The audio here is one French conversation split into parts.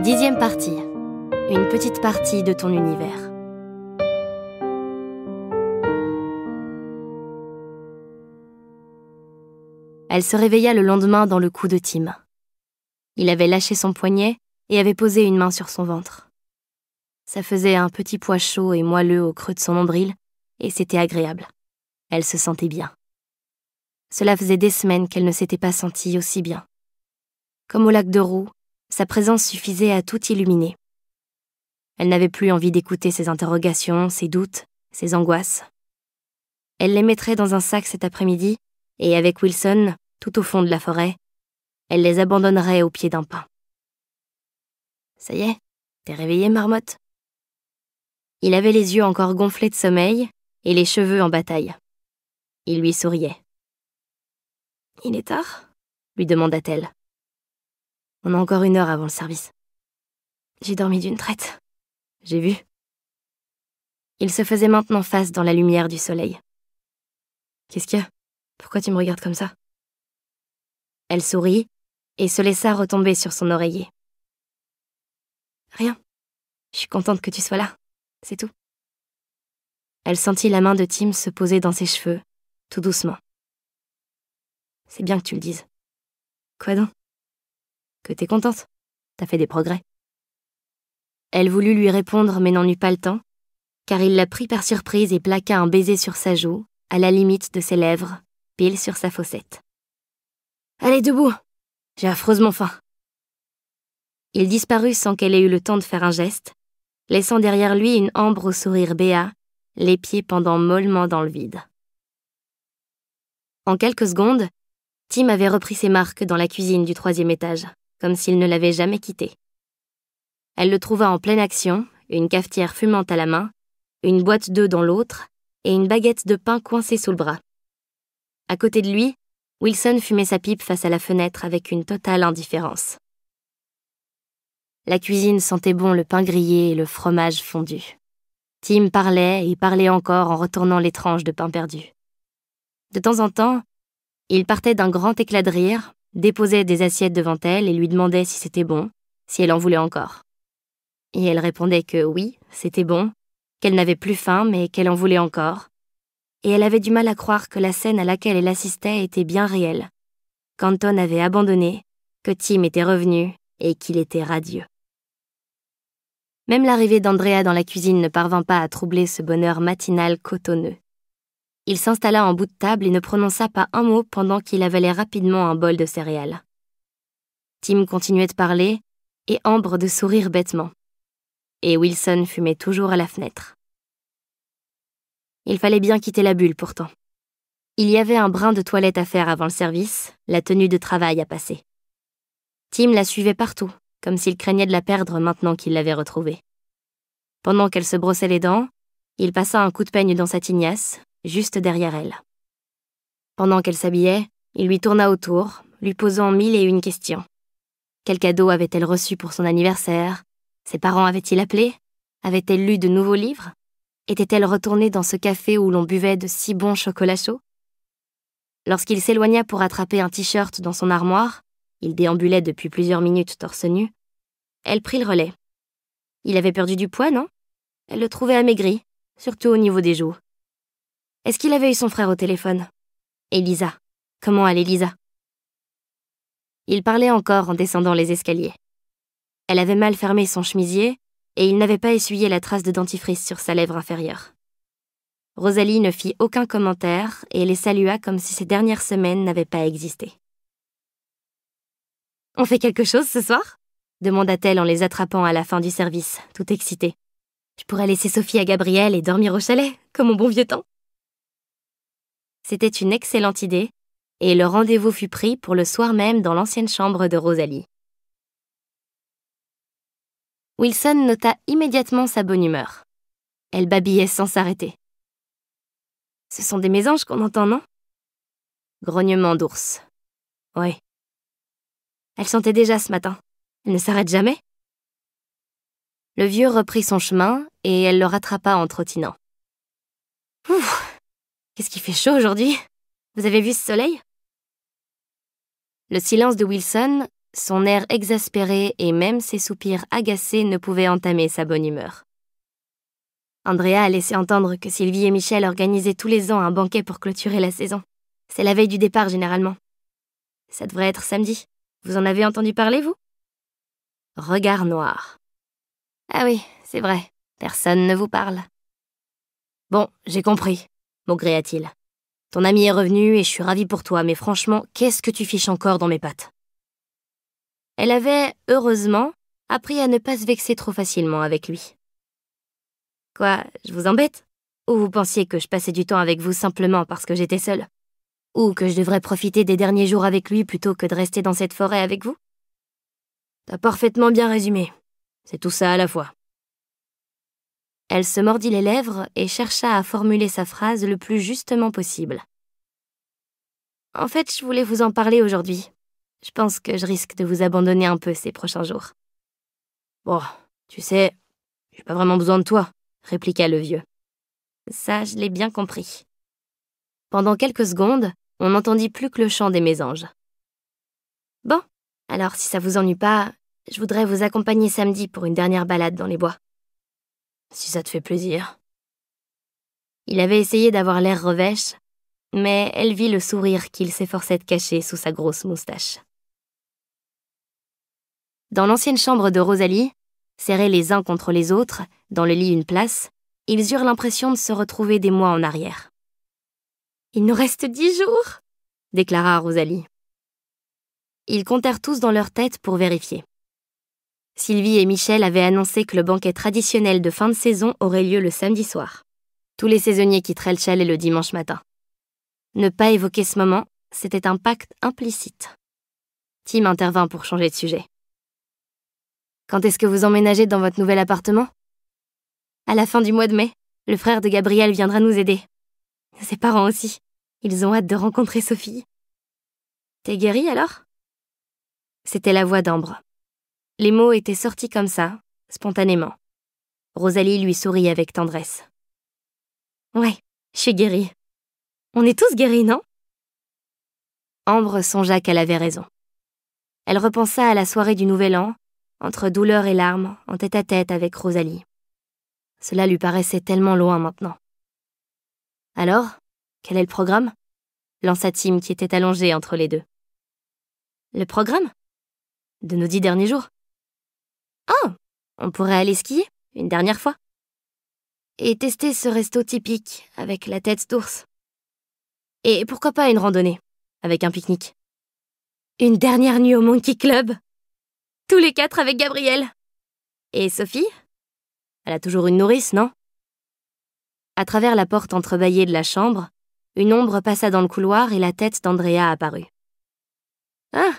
10e partie. Une petite partie de ton univers. Elle se réveilla le lendemain dans le cou de Tim. Il avait lâché son poignet et avait posé une main sur son ventre. Ça faisait un petit poids chaud et moelleux au creux de son nombril, et c'était agréable. Elle se sentait bien. Cela faisait des semaines qu'elle ne s'était pas sentie aussi bien. Comme au lac de Roux, sa présence suffisait à tout illuminer. Elle n'avait plus envie d'écouter ses interrogations, ses doutes, ses angoisses. Elle les mettrait dans un sac cet après-midi, et avec Wilson, tout au fond de la forêt, elle les abandonnerait au pied d'un pin. « Ça y est, t'es réveillée, marmotte ?» Il avait les yeux encore gonflés de sommeil et les cheveux en bataille. Il lui souriait. « Il est tard ?» lui demanda-t-elle. « On a encore 1 heure avant le service. » J'ai dormi d'une traite. J'ai vu. Il se faisait maintenant face dans la lumière du soleil. « Qu'est-ce qu'il y a ? Pourquoi tu me regardes comme ça ?» Elle sourit et se laissa retomber sur son oreiller. « Rien. Je suis contente que tu sois là. C'est tout. » Elle sentit la main de Tim se poser dans ses cheveux, tout doucement. « C'est bien que tu le dises. » « Quoi donc ? » ?»« Que t'es contente. T'as fait des progrès. » Elle voulut lui répondre mais n'en eut pas le temps, car il la prit par surprise et plaqua un baiser sur sa joue, à la limite de ses lèvres, pile sur sa fossette. « Allez, debout. J'ai affreusement faim. » Il disparut sans qu'elle ait eu le temps de faire un geste, laissant derrière lui une ambre au sourire béat, les pieds pendant mollement dans le vide. En quelques secondes, Tim avait repris ses marques dans la cuisine du 3e étage, comme s'il ne l'avait jamais quittée. Elle le trouva en pleine action, une cafetière fumante à la main, une boîte d'œufs dans l'autre et une baguette de pain coincée sous le bras. À côté de lui, Wilson fumait sa pipe face à la fenêtre avec une totale indifférence. La cuisine sentait bon le pain grillé et le fromage fondu. Tim parlait et parlait encore en retournant les tranches de pain perdu. De temps en temps, il partait d'un grand éclat de rire, déposait des assiettes devant elle et lui demandait si c'était bon, si elle en voulait encore. Et elle répondait que oui, c'était bon, qu'elle n'avait plus faim mais qu'elle en voulait encore. Et elle avait du mal à croire que la scène à laquelle elle assistait était bien réelle, qu'Anton avait abandonné, que Tim était revenu et qu'il était radieux. Même l'arrivée d'Andrea dans la cuisine ne parvint pas à troubler ce bonheur matinal cotonneux. Il s'installa en bout de table et ne prononça pas un mot pendant qu'il avalait rapidement un bol de céréales. Tim continuait de parler et Ambre de sourire bêtement. Et Wilson fumait toujours à la fenêtre. Il fallait bien quitter la bulle pourtant. Il y avait un brin de toilette à faire avant le service, la tenue de travail à passer. Tim la suivait partout, comme s'il craignait de la perdre maintenant qu'il l'avait retrouvée. Pendant qu'elle se brossait les dents, il passa un coup de peigne dans sa tignasse, juste derrière elle. Pendant qu'elle s'habillait, il lui tourna autour, lui posant 1001 questions. Quel cadeau avait-elle reçu pour son anniversaire ? Ses parents avaient-ils appelé ? Avait-elle lu de nouveaux livres ? Était-elle retournée dans ce café où l'on buvait de si bons chocolats chauds ? Lorsqu'il s'éloigna pour attraper un t-shirt dans son armoire, il déambulait depuis plusieurs minutes torse nu, elle prit le relais. Il avait perdu du poids, non ? Elle le trouvait amaigri, surtout au niveau des joues. Est-ce qu'il avait eu son frère au téléphone ? Elisa. Comment allait Lisa ? Il parlait encore en descendant les escaliers. Elle avait mal fermé son chemisier et il n'avait pas essuyé la trace de dentifrice sur sa lèvre inférieure. Rosalie ne fit aucun commentaire et les salua comme si ces dernières semaines n'avaient pas existé. « On fait quelque chose ce soir ?» demanda-t-elle en les attrapant à la fin du service, tout excitée. « Je pourrais laisser Sophie à Gabriel et dormir au chalet, comme au bon vieux temps. » C'était une excellente idée, et le rendez-vous fut pris pour le soir même dans l'ancienne chambre de Rosalie. Wilson nota immédiatement sa bonne humeur. Elle babillait sans s'arrêter. « Ce sont des mésanges qu'on entend, non ?» Grognement d'ours. « Oui. » Elle chantait déjà ce matin. Elle ne s'arrête jamais. Le vieux reprit son chemin et elle le rattrapa en trottinant. « Ouf ! Qu'est-ce qu'il fait chaud aujourd'hui ? Vous avez vu ce soleil ?» Le silence de Wilson son air exaspéré et même ses soupirs agacés ne pouvaient entamer sa bonne humeur. Andrea a laissé entendre que Sylvie et Michel organisaient tous les ans un banquet pour clôturer la saison. C'est la veille du départ, généralement. Ça devrait être samedi. Vous en avez entendu parler, vous? Regard noir. Ah oui, c'est vrai. Personne ne vous parle. Bon, j'ai compris, maugréa-t-il. Ton ami est revenu et je suis ravie pour toi, mais franchement, qu'est-ce que tu fiches encore dans mes pattes? Elle avait, heureusement, appris à ne pas se vexer trop facilement avec lui. Quoi, je vous embête? Ou vous pensiez que je passais du temps avec vous simplement parce que j'étais seule? Ou que je devrais profiter des derniers jours avec lui plutôt que de rester dans cette forêt avec vous? T'as parfaitement bien résumé. C'est tout ça à la fois. Elle se mordit les lèvres et chercha à formuler sa phrase le plus justement possible. En fait, je voulais vous en parler aujourd'hui. Je pense que je risque de vous abandonner un peu ces prochains jours. Bon, tu sais, j'ai pas vraiment besoin de toi, répliqua le vieux. Ça, je l'ai bien compris. Pendant quelques secondes, on n'entendit plus que le chant des mésanges. Bon, alors si ça vous ennuie pas, je voudrais vous accompagner samedi pour une dernière balade dans les bois. Si ça te fait plaisir. Il avait essayé d'avoir l'air revêche, mais elle vit le sourire qu'il s'efforçait de cacher sous sa grosse moustache. Dans l'ancienne chambre de Rosalie, serrés les uns contre les autres, dans le lit une place, ils eurent l'impression de se retrouver des mois en arrière. « Il nous reste 10 jours !» déclara Rosalie. Ils comptèrent tous dans leur tête pour vérifier. Sylvie et Michel avaient annoncé que le banquet traditionnel de fin de saison aurait lieu le samedi soir. Tous les saisonniers quitteraient le chalet le dimanche matin. Ne pas évoquer ce moment, c'était un pacte implicite. Tim intervint pour changer de sujet. « Quand est-ce que vous emménagez dans votre nouvel appartement ? » À la fin du mois de mai, le frère de Gabriel viendra nous aider. Ses parents aussi. Ils ont hâte de rencontrer Sophie. T'es guérie alors ? C'était la voix d'Ambre. Les mots étaient sortis comme ça, spontanément. Rosalie lui sourit avec tendresse. Ouais, je suis guérie. On est tous guéris, non ? Ambre songea qu'elle avait raison. Elle repensa à la soirée du Nouvel An, entre douleur et larmes, en tête-à-tête avec Rosalie. Cela lui paraissait tellement loin maintenant. Alors, quel est le programme ? Lança Tim qui était allongé entre les deux. Le programme ? De nos 10 derniers jours. Ah, on pourrait aller skier, une dernière fois. Et tester ce resto typique, avec la tête d'ours. Et pourquoi pas une randonnée, avec un pique-nique. Une dernière nuit au Monkey Club. Tous les 4 avec Gabriel. Et Sophie ? Elle a toujours une nourrice, non ? À travers la porte entrebâillée de la chambre, une ombre passa dans le couloir et la tête d'Andrea apparut. « Ah,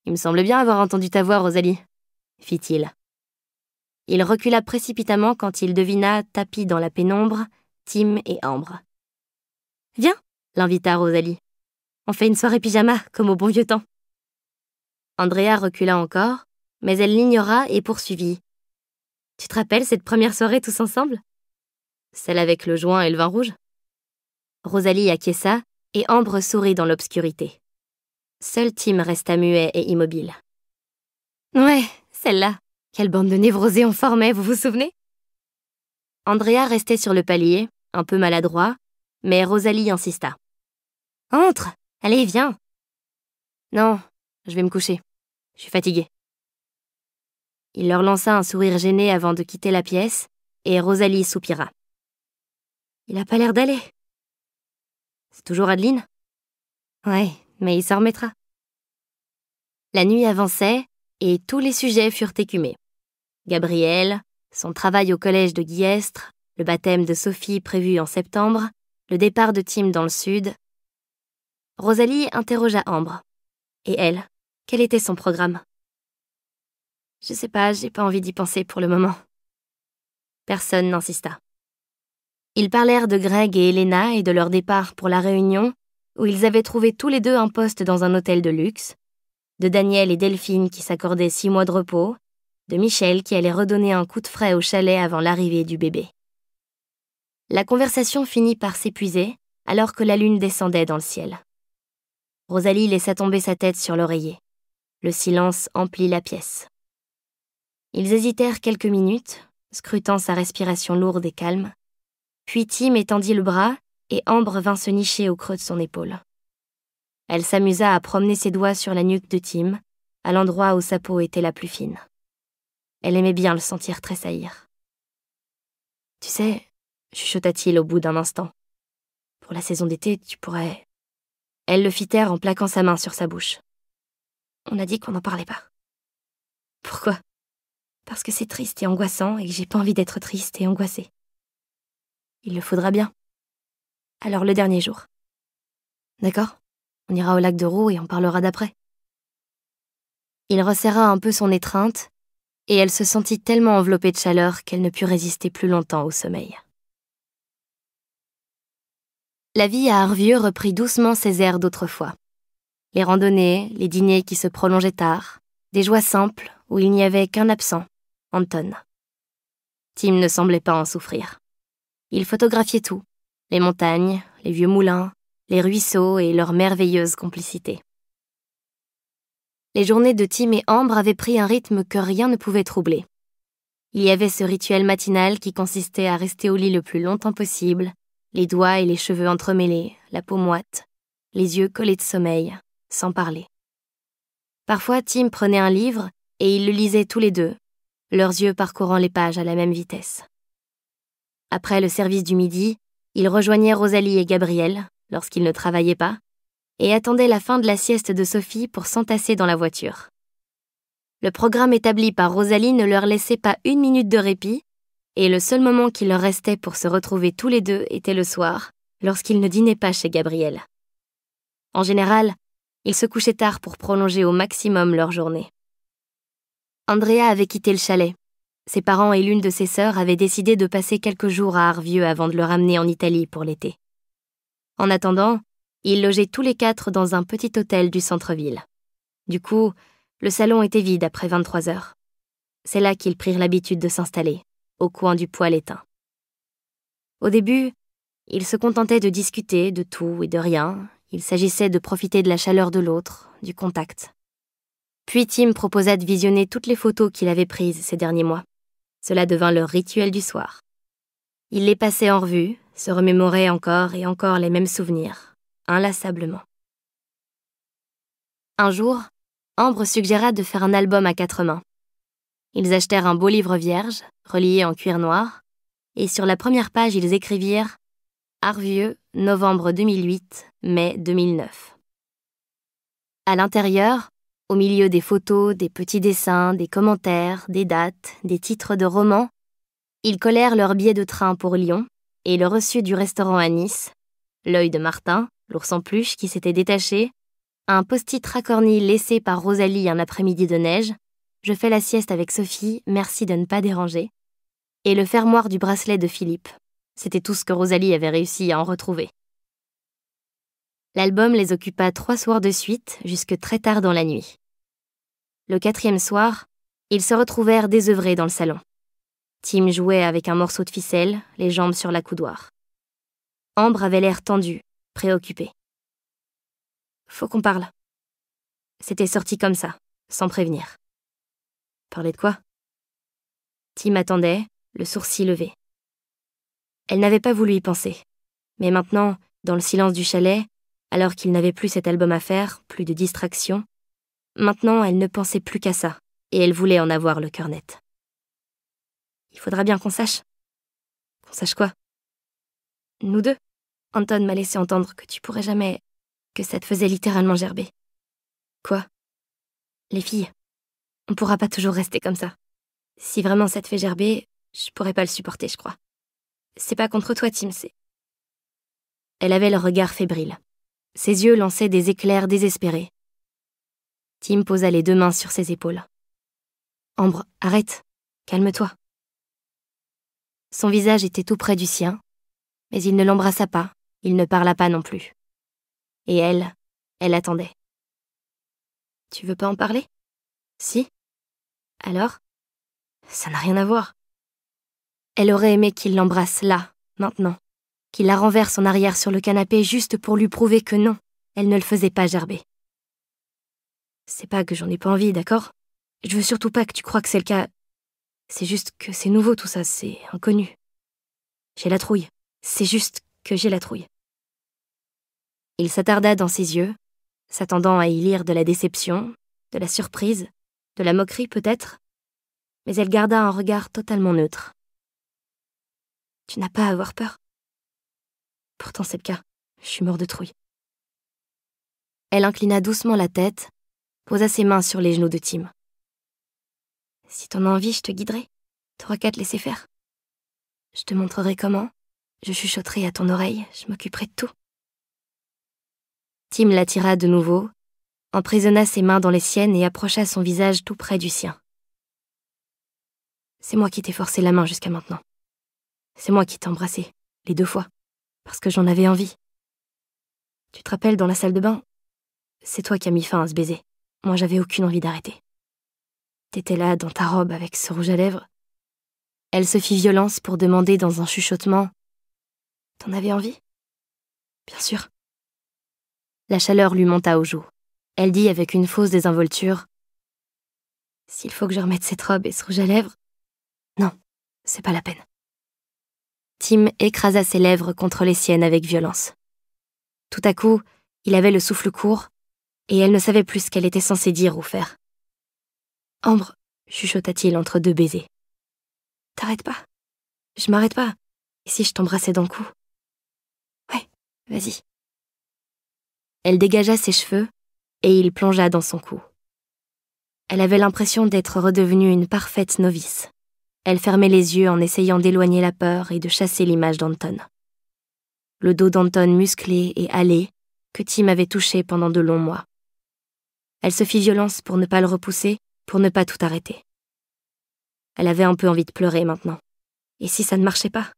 il me semble bien avoir entendu ta voix, Rosalie, » fit-il. Il recula précipitamment quand il devina, tapis dans la pénombre, Tim et Ambre. « Viens, » l'invita Rosalie. « On fait une soirée pyjama, comme au bon vieux temps. » Andrea recula encore, mais elle l'ignora et poursuivit. « Tu te rappelles cette première soirée tous ensemble ? Celle avec le joint et le vin rouge ?» Rosalie acquiesça et Ambre sourit dans l'obscurité. Seul Tim resta muet et immobile. « Ouais, celle-là. Quelle bande de névrosés on formait, vous vous souvenez ?» Andrea restait sur le palier, un peu maladroit, mais Rosalie insista. « Entre, allez, viens. »« Non, je vais me coucher. Je suis fatiguée. » Il leur lança un sourire gêné avant de quitter la pièce, et Rosalie soupira. « Il a pas l'air d'aller. » « C'est toujours Adeline ? » ?»« Ouais, mais il s'en remettra. » La nuit avançait, et tous les sujets furent écumés. Gabriel, son travail au collège de Guillestre, le baptême de Sophie prévu en septembre, le départ de Tim dans le sud. Rosalie interrogea Ambre. Et elle, quel était son programme ? Je sais pas, j'ai pas envie d'y penser pour le moment. Personne n'insista. Ils parlèrent de Greg et Elena et de leur départ pour la Réunion, où ils avaient trouvé tous les deux un poste dans un hôtel de luxe, de Daniel et Delphine qui s'accordaient 6 mois de repos, de Michel qui allait redonner un coup de frais au chalet avant l'arrivée du bébé. La conversation finit par s'épuiser alors que la lune descendait dans le ciel. Rosalie laissa tomber sa tête sur l'oreiller. Le silence emplit la pièce. Ils hésitèrent quelques minutes, scrutant sa respiration lourde et calme. Puis Tim étendit le bras et Ambre vint se nicher au creux de son épaule. Elle s'amusa à promener ses doigts sur la nuque de Tim, à l'endroit où sa peau était la plus fine. Elle aimait bien le sentir tressaillir. « Tu sais, » chuchota-t-il au bout d'un instant, « pour la saison d'été, tu pourrais... » Elle le fit taire en plaquant sa main sur sa bouche. « On a dit qu'on n'en parlait pas. »« Pourquoi ? » ?»« Parce que c'est triste et angoissant et que j'ai pas envie d'être triste et angoissée. »« Il le faudra bien. Alors le dernier jour. »« D'accord ? On ira au lac de Roux et on parlera d'après. » Il resserra un peu son étreinte et elle se sentit tellement enveloppée de chaleur qu'elle ne put résister plus longtemps au sommeil. La vie à Harvieux reprit doucement ses airs d'autrefois. Les randonnées, les dîners qui se prolongeaient tard, des joies simples où il n'y avait qu'un absent, Anton. Tim ne semblait pas en souffrir. Il photographiait tout, les montagnes, les vieux moulins, les ruisseaux et leur merveilleuse complicité. Les journées de Tim et Ambre avaient pris un rythme que rien ne pouvait troubler. Il y avait ce rituel matinal qui consistait à rester au lit le plus longtemps possible, les doigts et les cheveux entremêlés, la peau moite, les yeux collés de sommeil, sans parler. Parfois, Tim prenait un livre et ils le lisaient tous les deux, leurs yeux parcourant les pages à la même vitesse. Après le service du midi, ils rejoignaient Rosalie et Gabriel, lorsqu'ils ne travaillaient pas, et attendaient la fin de la sieste de Sophie pour s'entasser dans la voiture. Le programme établi par Rosalie ne leur laissait pas une minute de répit, et le seul moment qu'il leur restait pour se retrouver tous les deux était le soir, lorsqu'ils ne dînaient pas chez Gabriel. En général, ils se couchaient tard pour prolonger au maximum leur journée. Andrea avait quitté le chalet. Ses parents et l'une de ses sœurs avaient décidé de passer quelques jours à Harvieux avant de le ramener en Italie pour l'été. En attendant, ils logeaient tous les quatre dans un petit hôtel du centre-ville. Du coup, le salon était vide après 23 heures. C'est là qu'ils prirent l'habitude de s'installer, au coin du poêle éteint. Au début, ils se contentaient de discuter de tout et de rien. Il s'agissait de profiter de la chaleur de l'autre, du contact. Puis Tim proposa de visionner toutes les photos qu'il avait prises ces derniers mois. Cela devint leur rituel du soir. Il les passait en revue, se remémorait encore et encore les mêmes souvenirs, inlassablement. Un jour, Ambre suggéra de faire un album à 4 mains. Ils achetèrent un beau livre vierge, relié en cuir noir, et sur la première page ils écrivirent « Harvieux, novembre 2008, mai 2009 ». À l'intérieur, au milieu des photos, des petits dessins, des commentaires, des dates, des titres de romans, ils collèrent leur billet de train pour Lyon et le reçu du restaurant à Nice, l'œil de Martin, l'ours en peluche qui s'était détaché, un post-it racorni laissé par Rosalie un après-midi de neige, « Je fais la sieste avec Sophie, merci de ne pas déranger », et le fermoir du bracelet de Philippe. C'était tout ce que Rosalie avait réussi à en retrouver. L'album les occupa 3 soirs de suite, jusque très tard dans la nuit. Le 4e soir, ils se retrouvèrent désœuvrés dans le salon. Tim jouait avec un morceau de ficelle, les jambes sur l'accoudoir. Ambre avait l'air tendue, préoccupée. « Faut qu'on parle. » C'était sorti comme ça, sans prévenir. Parler de quoi ? Tim attendait, le sourcil levé. Elle n'avait pas voulu y penser. Mais maintenant, dans le silence du chalet, alors qu'il n'avait plus cet album à faire, plus de distraction, maintenant elle ne pensait plus qu'à ça, et elle voulait en avoir le cœur net. Il faudra bien qu'on sache. Qu'on sache quoi ? Nous deux. Anton m'a laissé entendre que tu pourrais jamais... que ça te faisait littéralement gerber. Quoi ? Les filles. On pourra pas toujours rester comme ça. Si vraiment ça te fait gerber, je pourrais pas le supporter, je crois. C'est pas contre toi, Tim, c'est... Elle avait le regard fébrile. Ses yeux lançaient des éclairs désespérés. Tim posa les 2 mains sur ses épaules. « Ambre, arrête. Calme-toi. » Son visage était tout près du sien, mais il ne l'embrassa pas, il ne parla pas non plus. Et elle attendait. « Tu veux pas en parler ? » ?»« Si. »« Alors ? » ?»« Ça n'a rien à voir. » Elle aurait aimé qu'il l'embrasse là, maintenant, qu'il la renverse en arrière sur le canapé juste pour lui prouver que non, elle ne le faisait pas gerber. C'est pas que j'en ai pas envie, d'accord? Je veux surtout pas que tu crois que c'est le cas. C'est juste que c'est nouveau tout ça, c'est inconnu. J'ai la trouille. C'est juste que j'ai la trouille. Il s'attarda dans ses yeux, s'attendant à y lire de la déception, de la surprise, de la moquerie peut-être, mais elle garda un regard totalement neutre. Tu n'as pas à avoir peur. Pourtant c'est le cas, je suis mort de trouille. Elle inclina doucement la tête, posa ses mains sur les genoux de Tim. Si t'en as envie, je te guiderai. T'auras qu'à te laisser faire. Je te montrerai comment, je chuchoterai à ton oreille, je m'occuperai de tout. Tim l'attira de nouveau, emprisonna ses mains dans les siennes et approcha son visage tout près du sien. C'est moi qui t'ai forcé la main jusqu'à maintenant. C'est moi qui t'ai embrassé, les 2 fois, parce que j'en avais envie. Tu te rappelles dans la salle de bain? C'est toi qui as mis fin à ce baiser. Moi, j'avais aucune envie d'arrêter. T'étais là dans ta robe avec ce rouge à lèvres. Elle se fit violence pour demander dans un chuchotement « T'en avais envie ?» Bien sûr. La chaleur lui monta aux joues. Elle dit avec une fausse désinvolture « S'il faut que je remette cette robe et ce rouge à lèvres, non, c'est pas la peine. » Tim écrasa ses lèvres contre les siennes avec violence. Tout à coup, il avait le souffle court, et elle ne savait plus ce qu'elle était censée dire ou faire. « Ambre, » chuchota-t-il entre 2 baisers. « T'arrêtes pas. Je m'arrête pas. Et si je t'embrassais dans le cou? » « Ouais, vas-y. » Elle dégagea ses cheveux, et il plongea dans son cou. Elle avait l'impression d'être redevenue une parfaite novice. Elle fermait les yeux en essayant d'éloigner la peur et de chasser l'image d'Anton. Le dos d'Anton musclé et hâlé, que Tim avait touché pendant de longs mois. Elle se fit violence pour ne pas le repousser, pour ne pas tout arrêter. Elle avait un peu envie de pleurer maintenant. Et si ça ne marchait pas?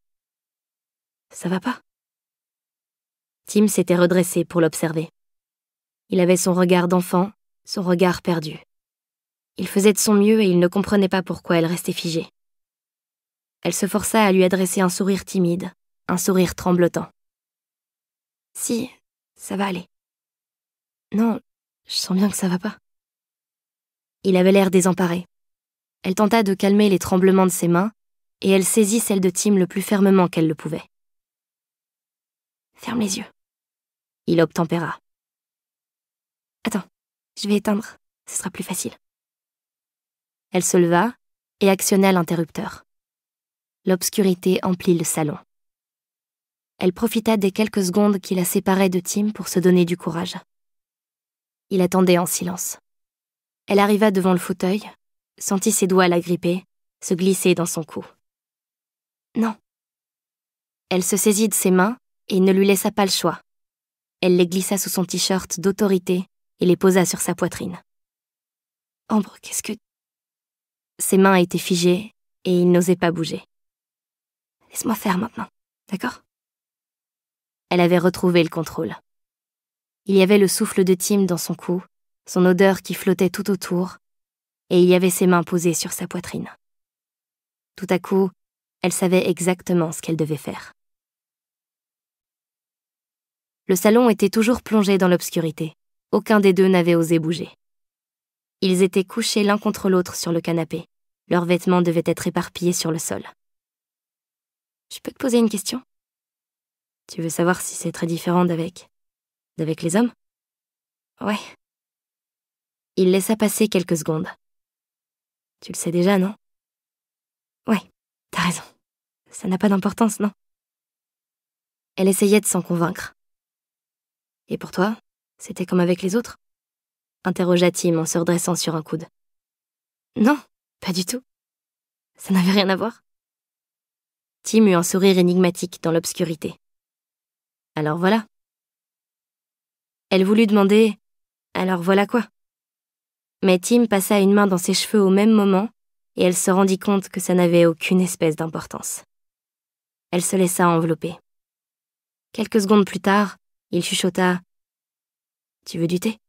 Ça va pas? Tim s'était redressé pour l'observer. Il avait son regard d'enfant, son regard perdu. Il faisait de son mieux et il ne comprenait pas pourquoi elle restait figée. Elle se força à lui adresser un sourire timide, un sourire tremblotant. « Si, ça va aller. »« Non, je sens bien que ça va pas. » Il avait l'air désemparé. Elle tenta de calmer les tremblements de ses mains, et elle saisit celle de Tim le plus fermement qu'elle le pouvait. « Ferme les yeux. » Il obtempéra. « Attends, je vais éteindre, ce sera plus facile. » Elle se leva et actionna l'interrupteur. L'obscurité emplit le salon. Elle profita des quelques secondes qui la séparaient de Tim pour se donner du courage. Il attendait en silence. Elle arriva devant le fauteuil, sentit ses doigts l'agripper, se glisser dans son cou. Non. Elle se saisit de ses mains et ne lui laissa pas le choix. Elle les glissa sous son t-shirt d'autorité et les posa sur sa poitrine. « Ambre, qu'est-ce que... » Ses mains étaient figées et il n'osait pas bouger. « Laisse-moi faire maintenant, d'accord ?» Elle avait retrouvé le contrôle. Il y avait le souffle de Tim dans son cou, son odeur qui flottait tout autour, et il y avait ses mains posées sur sa poitrine. Tout à coup, elle savait exactement ce qu'elle devait faire. Le salon était toujours plongé dans l'obscurité. Aucun des deux n'avait osé bouger. Ils étaient couchés l'un contre l'autre sur le canapé. Leurs vêtements devaient être éparpillés sur le sol. « Je peux te poser une question? Tu veux savoir si c'est très différent d'avec les hommes? » « Ouais. » Il laissa passer quelques secondes. « Tu le sais déjà, non? » « Ouais, t'as raison. Ça n'a pas d'importance, non? » Elle essayait de s'en convaincre. « Et pour toi, c'était comme avec les autres? » interrogea Tim en se redressant sur un coude. « Non, pas du tout. Ça n'avait rien à voir. » Tim eut un sourire énigmatique dans l'obscurité. « Alors voilà. » Elle voulut demander « Alors voilà quoi ?» Mais Tim passa une main dans ses cheveux au même moment et elle se rendit compte que ça n'avait aucune espèce d'importance. Elle se laissa envelopper. Quelques secondes plus tard, il chuchota « Tu veux du thé ?»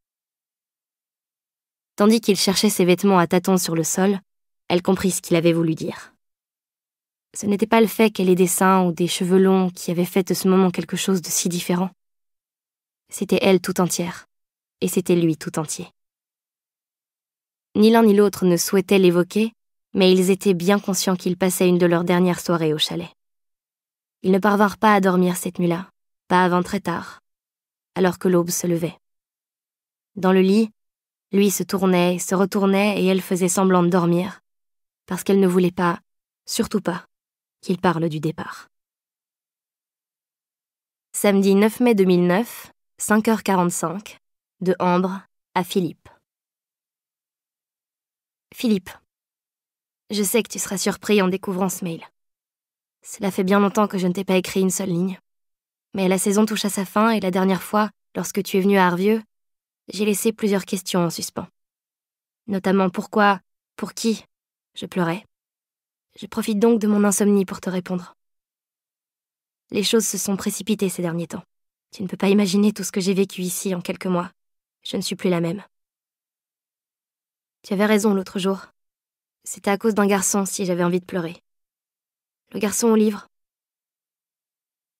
Tandis qu'il cherchait ses vêtements à tâtons sur le sol, elle comprit ce qu'il avait voulu dire. Ce n'était pas le fait qu'elle ait des seins ou des cheveux longs qui avait fait de ce moment quelque chose de si différent. C'était elle tout entière, et c'était lui tout entier. Ni l'un ni l'autre ne souhaitait l'évoquer, mais ils étaient bien conscients qu'ils passaient une de leurs dernières soirées au chalet. Ils ne parvinrent pas à dormir cette nuit-là, pas avant très tard, alors que l'aube se levait. Dans le lit, lui se tournait, se retournait et elle faisait semblant de dormir, parce qu'elle ne voulait pas, surtout pas, qu'il parle du départ. Samedi 9 mai 2009, 5h45, de Ambre à Philippe. Philippe, je sais que tu seras surpris en découvrant ce mail. Cela fait bien longtemps que je ne t'ai pas écrit une seule ligne. Mais la saison touche à sa fin et la dernière fois, lorsque tu es venu à Arvieux, j'ai laissé plusieurs questions en suspens. Notamment pourquoi, pour qui, je pleurais. Je profite donc de mon insomnie pour te répondre. Les choses se sont précipitées ces derniers temps. Tu ne peux pas imaginer tout ce que j'ai vécu ici en quelques mois. Je ne suis plus la même. Tu avais raison l'autre jour. C'était à cause d'un garçon si j'avais envie de pleurer. Le garçon au livre.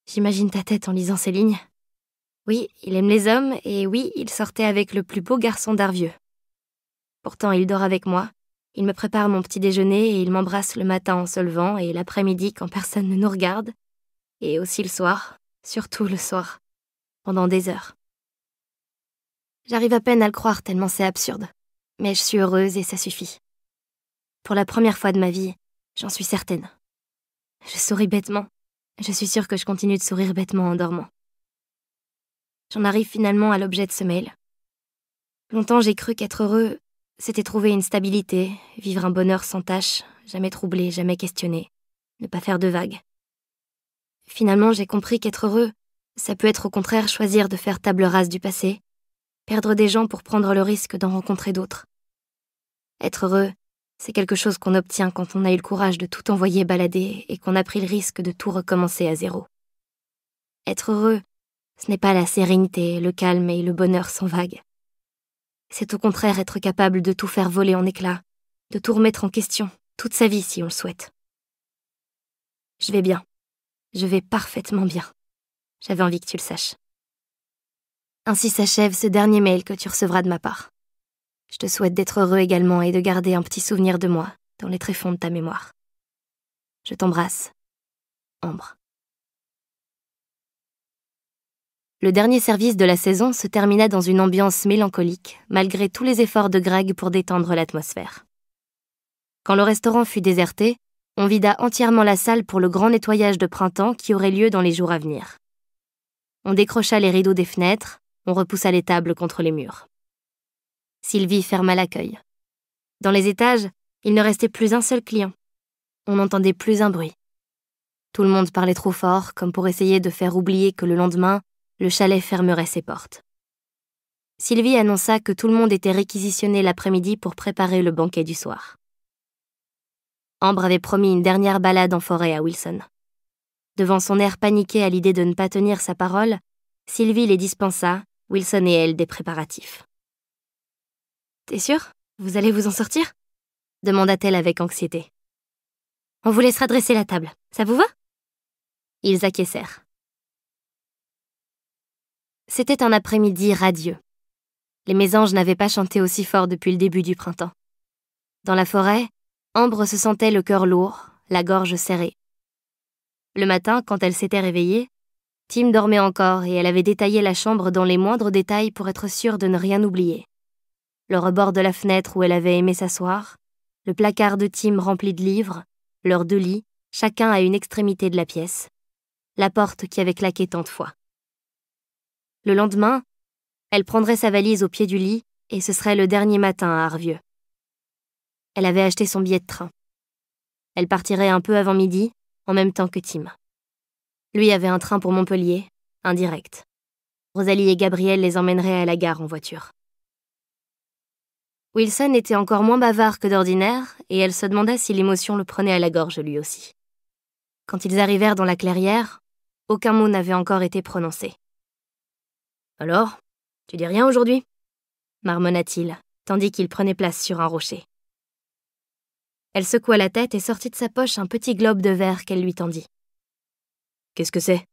J'imagine ta tête en lisant ces lignes. Oui, il aime les hommes, et oui, il sortait avec le plus beau garçon d'Arvieux. Pourtant, il dort avec moi, il me prépare mon petit déjeuner et il m'embrasse le matin en se levant et l'après-midi quand personne ne nous regarde, et aussi le soir, surtout le soir, pendant des heures. J'arrive à peine à le croire tellement c'est absurde, mais je suis heureuse et ça suffit. Pour la première fois de ma vie, j'en suis certaine. Je souris bêtement. Je suis sûre que je continue de sourire bêtement en dormant. J'en arrive finalement à l'objet de ce mail. Longtemps, j'ai cru qu'être heureux, c'était trouver une stabilité, vivre un bonheur sans tache, jamais troublé, jamais questionné, ne pas faire de vagues. Finalement, j'ai compris qu'être heureux, ça peut être au contraire choisir de faire table rase du passé, perdre des gens pour prendre le risque d'en rencontrer d'autres. Être heureux, c'est quelque chose qu'on obtient quand on a eu le courage de tout envoyer balader et qu'on a pris le risque de tout recommencer à zéro. Être heureux, ce n'est pas la sérénité, le calme et le bonheur sans vagues. C'est au contraire être capable de tout faire voler en éclats, de tout remettre en question, toute sa vie si on le souhaite. Je vais bien. Je vais parfaitement bien. J'avais envie que tu le saches. Ainsi s'achève ce dernier mail que tu recevras de ma part. Je te souhaite d'être heureux également et de garder un petit souvenir de moi dans les tréfonds de ta mémoire. Je t'embrasse. Ambre. Le dernier service de la saison se termina dans une ambiance mélancolique, malgré tous les efforts de Greg pour détendre l'atmosphère. Quand le restaurant fut déserté, on vida entièrement la salle pour le grand nettoyage de printemps qui aurait lieu dans les jours à venir. On décrocha les rideaux des fenêtres, on repoussa les tables contre les murs. Sylvie ferma l'accueil. Dans les étages, il ne restait plus un seul client. On n'entendait plus un bruit. Tout le monde parlait trop fort, comme pour essayer de faire oublier que le lendemain, le chalet fermerait ses portes. Sylvie annonça que tout le monde était réquisitionné l'après-midi pour préparer le banquet du soir. Ambre avait promis une dernière balade en forêt à Wilson. Devant son air paniqué à l'idée de ne pas tenir sa parole, Sylvie les dispensa, Wilson et elle, des préparatifs. « T'es sûre ? Vous allez vous en sortir ?» demanda-t-elle avec anxiété. « On vous laissera dresser la table. Ça vous va ?» Ils acquiescèrent. C'était un après-midi radieux. Les mésanges n'avaient pas chanté aussi fort depuis le début du printemps. Dans la forêt, Ambre se sentait le cœur lourd, la gorge serrée. Le matin, quand elle s'était réveillée, Tim dormait encore et elle avait détaillé la chambre dans les moindres détails pour être sûre de ne rien oublier. Le rebord de la fenêtre où elle avait aimé s'asseoir, le placard de Tim rempli de livres, leurs deux lits, chacun à une extrémité de la pièce, la porte qui avait claqué tant de fois. Le lendemain, elle prendrait sa valise au pied du lit et ce serait le dernier matin à Arvieux. Elle avait acheté son billet de train. Elle partirait un peu avant midi, en même temps que Tim. Lui avait un train pour Montpellier, un direct. Rosalie et Gabriel les emmèneraient à la gare en voiture. Wilson était encore moins bavard que d'ordinaire et elle se demanda si l'émotion le prenait à la gorge lui aussi. Quand ils arrivèrent dans la clairière, aucun mot n'avait encore été prononcé. « Alors, tu dis rien aujourd'hui ?» marmonna-t-il, tandis qu'il prenait place sur un rocher. Elle secoua la tête et sortit de sa poche un petit globe de verre qu'elle lui tendit. « Qu'est-ce que c'est ?»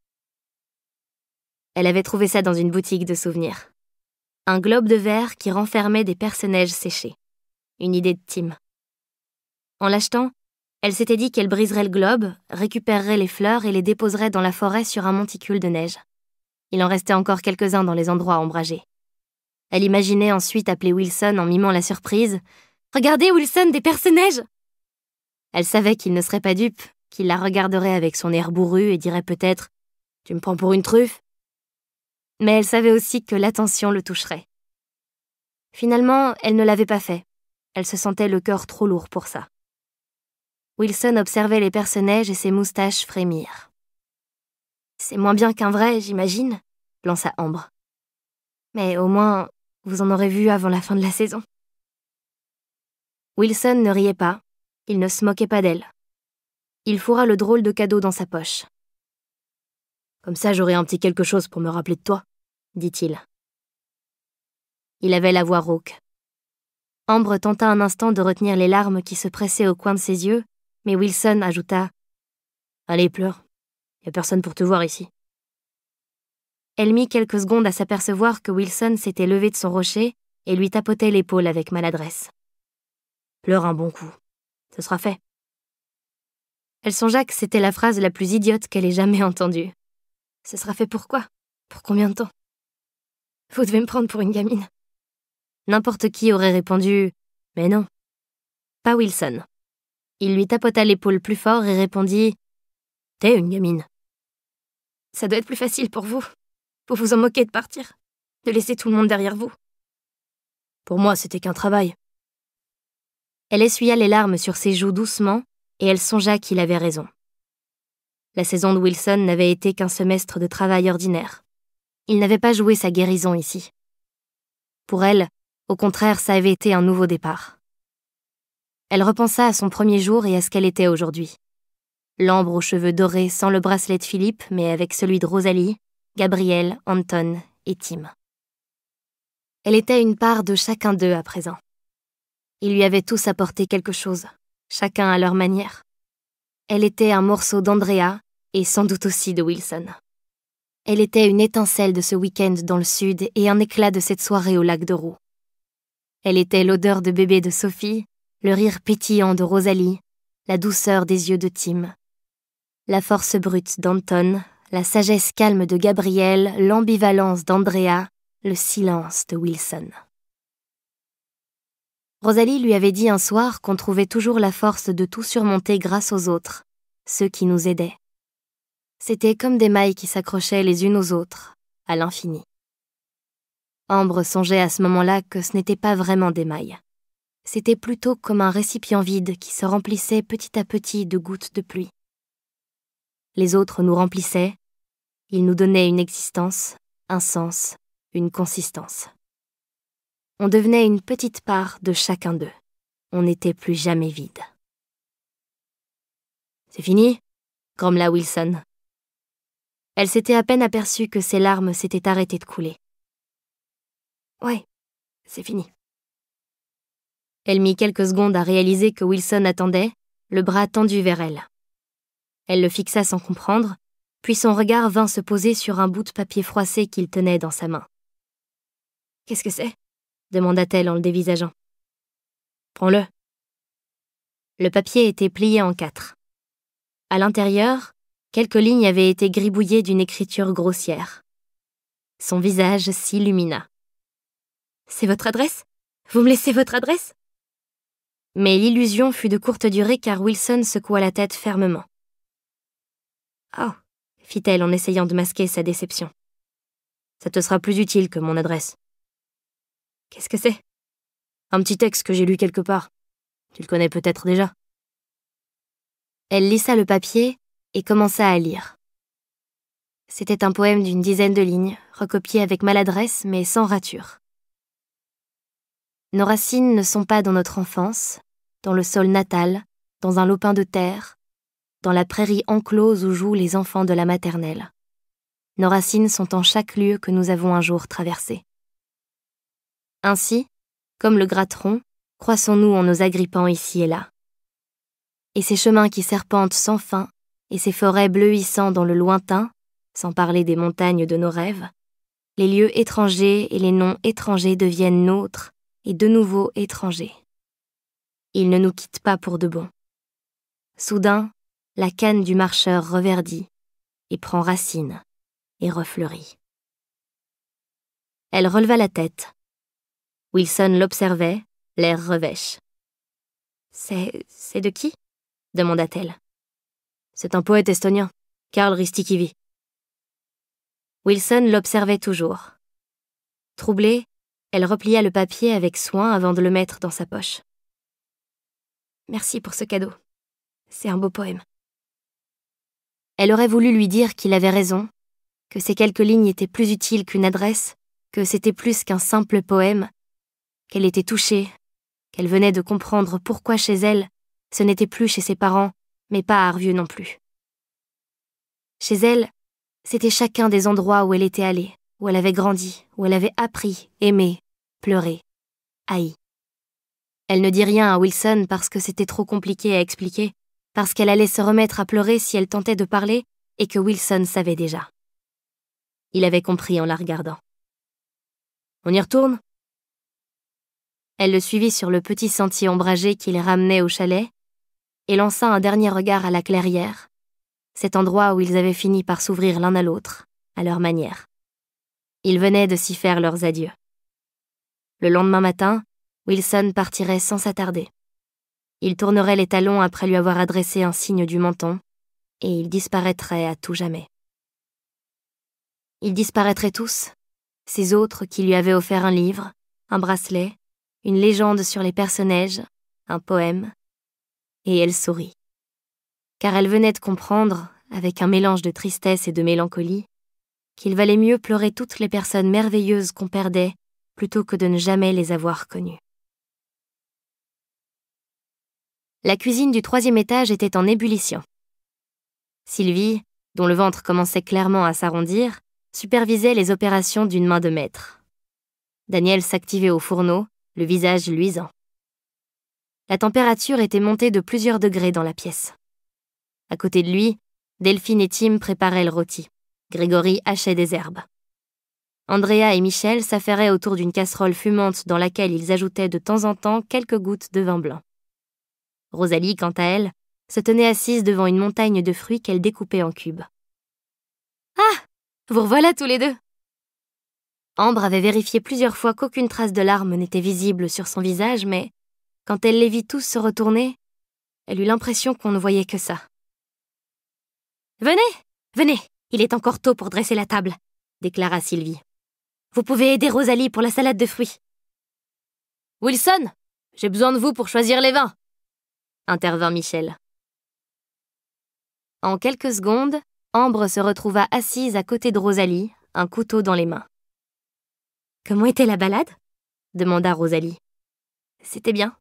Elle avait trouvé ça dans une boutique de souvenirs. Un globe de verre qui renfermait des perce-neige séchés. une idée de Tim. En l'achetant, elle s'était dit qu'elle briserait le globe, récupérerait les fleurs et les déposerait dans la forêt sur un monticule de neige. Il en restait encore quelques-uns dans les endroits ombragés. Elle imaginait ensuite appeler Wilson en mimant la surprise. « Regardez, Wilson, des perce-neige !» Elle savait qu'il ne serait pas dupe, qu'il la regarderait avec son air bourru et dirait peut-être « Tu me prends pour une truffe ?» Mais elle savait aussi que l'attention le toucherait. Finalement, elle ne l'avait pas fait. Elle se sentait le cœur trop lourd pour ça. Wilson observait les perce-neige et ses moustaches frémir. « C'est moins bien qu'un vrai, j'imagine ?» lança Ambre. « Mais au moins, vous en aurez vu avant la fin de la saison. » Wilson ne riait pas, il ne se moquait pas d'elle. Il fourra le drôle de cadeau dans sa poche. « Comme ça, j'aurai un petit quelque chose pour me rappeler de toi, » dit-il. Il avait la voix rauque. Ambre tenta un instant de retenir les larmes qui se pressaient au coin de ses yeux, mais Wilson ajouta « Allez, pleure. Y a personne pour te voir ici. » Elle mit quelques secondes à s'apercevoir que Wilson s'était levé de son rocher et lui tapotait l'épaule avec maladresse. « Pleure un bon coup. Ce sera fait. » Elle songea que c'était la phrase la plus idiote qu'elle ait jamais entendue. « Ce sera fait pour quoi? Pour combien de temps? Vous devez me prendre pour une gamine. » N'importe qui aurait répondu « Mais non. » Pas Wilson. Il lui tapota l'épaule plus fort et répondit « T'es une gamine. » Ça doit être plus facile pour vous. Vous vous en moquez de partir, de laisser tout le monde derrière vous. Pour moi, c'était qu'un travail. Elle essuya les larmes sur ses joues doucement et elle songea qu'il avait raison. La saison de Wilson n'avait été qu'un semestre de travail ordinaire. Il n'avait pas joué sa guérison ici. Pour elle, au contraire, ça avait été un nouveau départ. Elle repensa à son premier jour et à ce qu'elle était aujourd'hui. L'Ambre aux cheveux dorés sans le bracelet de Philippe, mais avec celui de Rosalie, Gabriel, Anton et Tim. Elle était une part de chacun d'eux à présent. Ils lui avaient tous apporté quelque chose, chacun à leur manière. Elle était un morceau d'Andrea et sans doute aussi de Wilson. Elle était une étincelle de ce week-end dans le sud et un éclat de cette soirée au lac de Roux. Elle était l'odeur de bébé de Sophie, le rire pétillant de Rosalie, la douceur des yeux de Tim, la force brute d'Anton, la sagesse calme de Gabriel, l'ambivalence d'Andrea, le silence de Wilson. Rosalie lui avait dit un soir qu'on trouvait toujours la force de tout surmonter grâce aux autres, ceux qui nous aidaient. C'était comme des mailles qui s'accrochaient les unes aux autres, à l'infini. Ambre songeait à ce moment-là que ce n'était pas vraiment des mailles. C'était plutôt comme un récipient vide qui se remplissait petit à petit de gouttes de pluie. Les autres nous remplissaient, ils nous donnaient une existence, un sens, une consistance. On devenait une petite part de chacun d'eux. On n'était plus jamais vide. « C'est fini ?» grommela Wilson. Elle s'était à peine aperçue que ses larmes s'étaient arrêtées de couler. « Ouais, c'est fini. » Elle mit quelques secondes à réaliser que Wilson attendait, le bras tendu vers elle. Elle le fixa sans comprendre, puis son regard vint se poser sur un bout de papier froissé qu'il tenait dans sa main. « Qu'est-ce que c'est ?» demanda-t-elle en le dévisageant. « Prends-le. » Le papier était plié en 4. À l'intérieur, quelques lignes avaient été gribouillées d'une écriture grossière. Son visage s'illumina. « C'est votre adresse ? Vous me laissez votre adresse ?» Mais l'illusion fut de courte durée car Wilson secoua la tête fermement. « Oh !» fit-elle en essayant de masquer sa déception. « Ça te sera plus utile que mon adresse. » « Qu'est-ce que c'est ?»« Un petit texte que j'ai lu quelque part. Tu le connais peut-être déjà. » Elle lissa le papier et commença à lire. C'était un poème d'une dizaine de lignes, recopié avec maladresse mais sans rature. Nos racines ne sont pas dans notre enfance, dans le sol natal, dans un lopin de terre, dans la prairie enclose où jouent les enfants de la maternelle. Nos racines sont en chaque lieu que nous avons un jour traversé. Ainsi, comme le gratteron, croissons-nous en nous agrippant ici et là. Et ces chemins qui serpentent sans fin, et ces forêts bleuissant dans le lointain, sans parler des montagnes de nos rêves, les lieux étrangers et les noms étrangers deviennent nôtres, et de nouveau étrangers. il ne nous quitte pas pour de bon. Soudain, la canne du marcheur reverdit et prend racine et refleurit. Elle releva la tête. Wilson l'observait, l'air revêche. « C'est de qui ?» demanda-t-elle. « C'est un poète estonien, Karl Ristikivi. » Wilson l'observait toujours. Troublée, elle replia le papier avec soin avant de le mettre dans sa poche. « Merci pour ce cadeau. C'est un beau poème. » Elle aurait voulu lui dire qu'il avait raison, que ces quelques lignes étaient plus utiles qu'une adresse, que c'était plus qu'un simple poème, qu'elle était touchée, qu'elle venait de comprendre pourquoi chez elle, ce n'était plus chez ses parents, mais pas à Arvieux non plus. Chez elle, c'était chacun des endroits où elle était allée, où elle avait grandi, où elle avait appris, aimé, pleuré, haï. Elle ne dit rien à Wilson parce que c'était trop compliqué à expliquer, parce qu'elle allait se remettre à pleurer si elle tentait de parler et que Wilson savait déjà. Il avait compris en la regardant. « On y retourne ?» Elle le suivit sur le petit sentier ombragé qui les ramenait au chalet et lança un dernier regard à la clairière, cet endroit où ils avaient fini par s'ouvrir l'un à l'autre, à leur manière. Ils venaient de s'y faire leurs adieux. Le lendemain matin, Wilson partirait sans s'attarder. Il tournerait les talons après lui avoir adressé un signe du menton, et ils disparaîtraient à tout jamais. Ils disparaîtraient tous, ces autres qui lui avaient offert un livre, un bracelet, une légende sur les personnages, un poème, et elle sourit. Car elle venait de comprendre, avec un mélange de tristesse et de mélancolie, qu'il valait mieux pleurer toutes les personnes merveilleuses qu'on perdait plutôt que de ne jamais les avoir connues. La cuisine du 3e étage était en ébullition. Sylvie, dont le ventre commençait clairement à s'arrondir, supervisait les opérations d'une main de maître. Daniel s'activait au fourneau, le visage luisant. La température était montée de plusieurs degrés dans la pièce. À côté de lui, Delphine et Tim préparaient le rôti. Grégory hachait des herbes. Andrea et Michel s'affairaient autour d'une casserole fumante dans laquelle ils ajoutaient de temps en temps quelques gouttes de vin blanc. Rosalie, quant à elle, se tenait assise devant une montagne de fruits qu'elle découpait en cubes. « Ah, vous revoilà tous les deux !» Ambre avait vérifié plusieurs fois qu'aucune trace de larmes n'était visible sur son visage, mais quand elle les vit tous se retourner, elle eut l'impression qu'on ne voyait que ça. « Venez, venez, il est encore tôt pour dresser la table, » déclara Sylvie. « Vous pouvez aider Rosalie pour la salade de fruits. »« Wilson, j'ai besoin de vous pour choisir les vins !» intervint Michel. En quelques secondes, Ambre se retrouva assise à côté de Rosalie, un couteau dans les mains. « Comment était la balade ?» demanda Rosalie. « C'était bien. »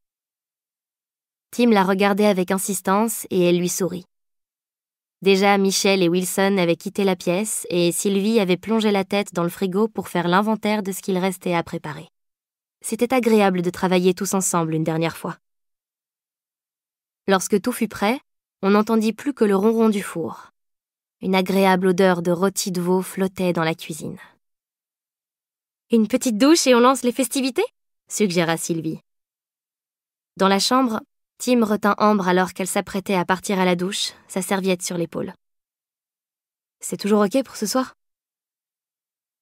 Tim la regardait avec insistance et elle lui sourit. Déjà, Michel et Wilson avaient quitté la pièce et Sylvie avait plongé la tête dans le frigo pour faire l'inventaire de ce qu'il restait à préparer. C'était agréable de travailler tous ensemble une dernière fois. Lorsque tout fut prêt, on n'entendit plus que le ronron du four. Une agréable odeur de rôti de veau flottait dans la cuisine. « Une petite douche et on lance les festivités ?» suggéra Sylvie. Dans la chambre, Tim retint Ambre alors qu'elle s'apprêtait à partir à la douche, sa serviette sur l'épaule. « C'est toujours OK pour ce soir ?»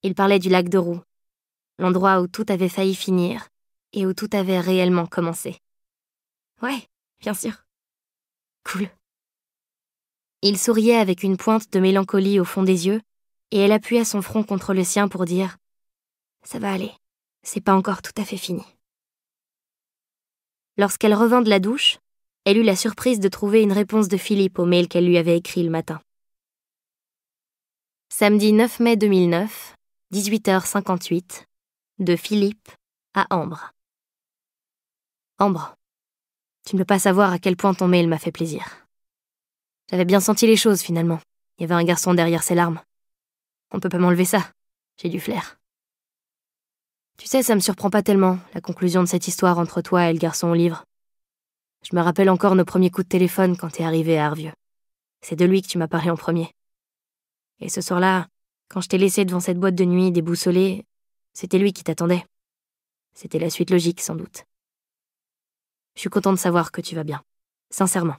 Il parlait du lac de Roux, l'endroit où tout avait failli finir et où tout avait réellement commencé. « Ouais, bien sûr. » Cool. Il souriait avec une pointe de mélancolie au fond des yeux, et elle appuya son front contre le sien pour dire « Ça va aller, c'est pas encore tout à fait fini. » Lorsqu'elle revint de la douche, elle eut la surprise de trouver une réponse de Philippe au mail qu'elle lui avait écrit le matin. Samedi 9 mai 2009, 18h58, de Philippe à Ambre. Ambre. Tu ne peux pas savoir à quel point ton mail m'a fait plaisir. J'avais bien senti les choses, finalement. Il y avait un garçon derrière ses larmes. On peut pas m'enlever ça. J'ai du flair. Tu sais, ça me surprend pas tellement, la conclusion de cette histoire entre toi et le garçon au livre. Je me rappelle encore nos premiers coups de téléphone quand t'es arrivé à Arvieux. C'est de lui que tu m'as parlé en premier. Et ce soir-là, quand je t'ai laissé devant cette boîte de nuit déboussolée, c'était lui qui t'attendait. C'était la suite logique, sans doute. Je suis contente de savoir que tu vas bien. Sincèrement.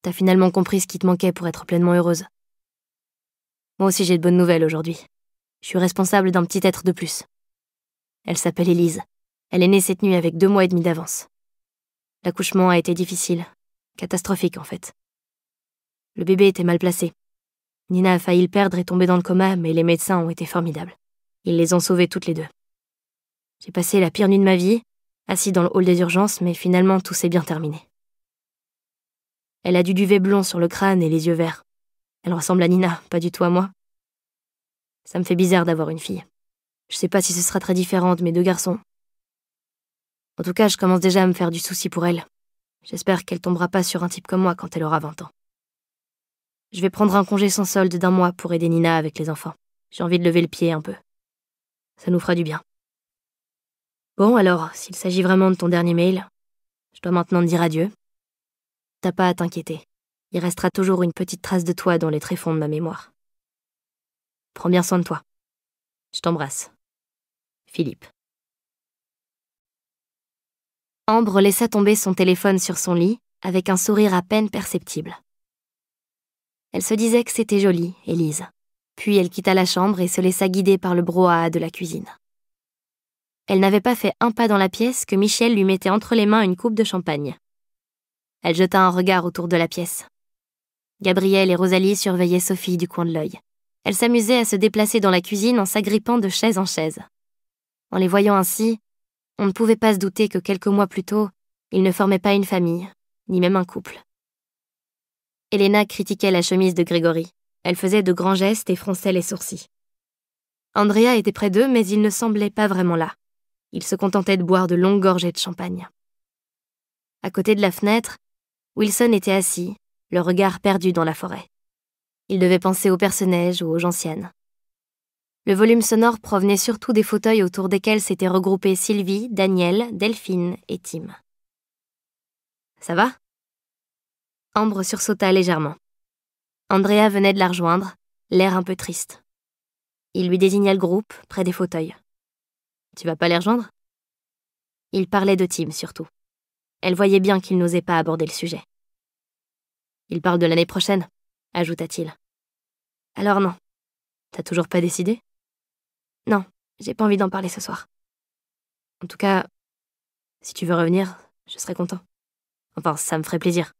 T'as finalement compris ce qui te manquait pour être pleinement heureuse. Moi aussi j'ai de bonnes nouvelles aujourd'hui. Je suis responsable d'un petit être de plus. Elle s'appelle Élise. Elle est née cette nuit avec 2 mois et demi d'avance. L'accouchement a été difficile. Catastrophique en fait. Le bébé était mal placé. Nina a failli le perdre et tomber dans le coma, mais les médecins ont été formidables. Ils les ont sauvées toutes les 2. J'ai passé la pire nuit de ma vie, assis dans le hall des urgences, mais finalement tout s'est bien terminé. Elle a du duvet blond sur le crâne et les yeux verts. Elle ressemble à Nina, pas du tout à moi. Ça me fait bizarre d'avoir une fille. Je sais pas si ce sera très différent de mes 2 garçons. En tout cas, je commence déjà à me faire du souci pour elle. J'espère qu'elle tombera pas sur un type comme moi quand elle aura 20 ans. Je vais prendre un congé sans solde d'1 mois pour aider Nina avec les enfants. J'ai envie de lever le pied un peu. Ça nous fera du bien. Bon, alors, s'il s'agit vraiment de ton dernier mail, je dois maintenant te dire adieu. T'as pas à t'inquiéter. Il restera toujours une petite trace de toi dans les tréfonds de ma mémoire. Prends bien soin de toi. Je t'embrasse. Philippe. Ambre laissa tomber son téléphone sur son lit avec un sourire à peine perceptible. Elle se disait que c'était joli, Élise. Puis elle quitta la chambre et se laissa guider par le brouhaha de la cuisine. Elle n'avait pas fait un pas dans la pièce que Michel lui mettait entre les mains une coupe de champagne. Elle jeta un regard autour de la pièce. Gabrielle et Rosalie surveillaient Sophie du coin de l'œil. Elle s'amusait à se déplacer dans la cuisine en s'agrippant de chaise en chaise. En les voyant ainsi, on ne pouvait pas se douter que quelques mois plus tôt, ils ne formaient pas une famille, ni même un couple. Elena critiquait la chemise de Grégory. Elle faisait de grands gestes et fronçait les sourcils. Andrea était près d'eux, mais il ne semblait pas vraiment là. Il se contentait de boire de longues gorgées de champagne. À côté de la fenêtre, Wilson était assis, le regard perdu dans la forêt. Il devait penser aux personnages ou aux gentianes. Le volume sonore provenait surtout des fauteuils autour desquels s'étaient regroupés Sylvie, Daniel, Delphine et Tim. « Ça va ?» Ambre sursauta légèrement. Andrea venait de la rejoindre, l'air un peu triste. Il lui désigna le groupe, près des fauteuils. « Tu vas pas les rejoindre ?» Il parlait de Tim, surtout. Elle voyait bien qu'il n'osait pas aborder le sujet. « Il parle de l'année prochaine », ajouta-t-il. « Alors non. T'as toujours pas décidé ?» « Non, j'ai pas envie d'en parler ce soir. En tout cas, si tu veux revenir, je serai content. Enfin, ça me ferait plaisir. »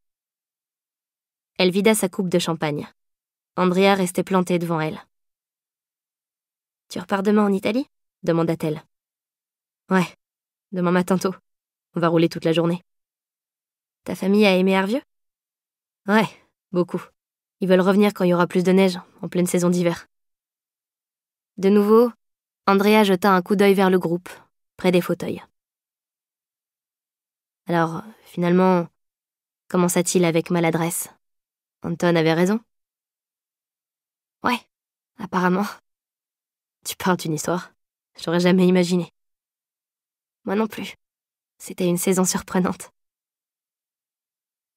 Elle vida sa coupe de champagne. Andrea restait plantée devant elle. « Tu repars demain en Italie ?» demanda-t-elle. « Ouais, demain matin tôt. On va rouler toute la journée. » « Ta famille a aimé Hervieux ?» ?»« Ouais, beaucoup. Ils veulent revenir quand il y aura plus de neige, en pleine saison d'hiver. » De nouveau, Andrea jeta un coup d'œil vers le groupe, près des fauteuils. « Alors, finalement, commença-t-il avec maladresse. Anton avait raison. »« Ouais, apparemment. Tu parles d'une histoire. J'aurais jamais imaginé. » »« Moi non plus. C'était une saison surprenante. »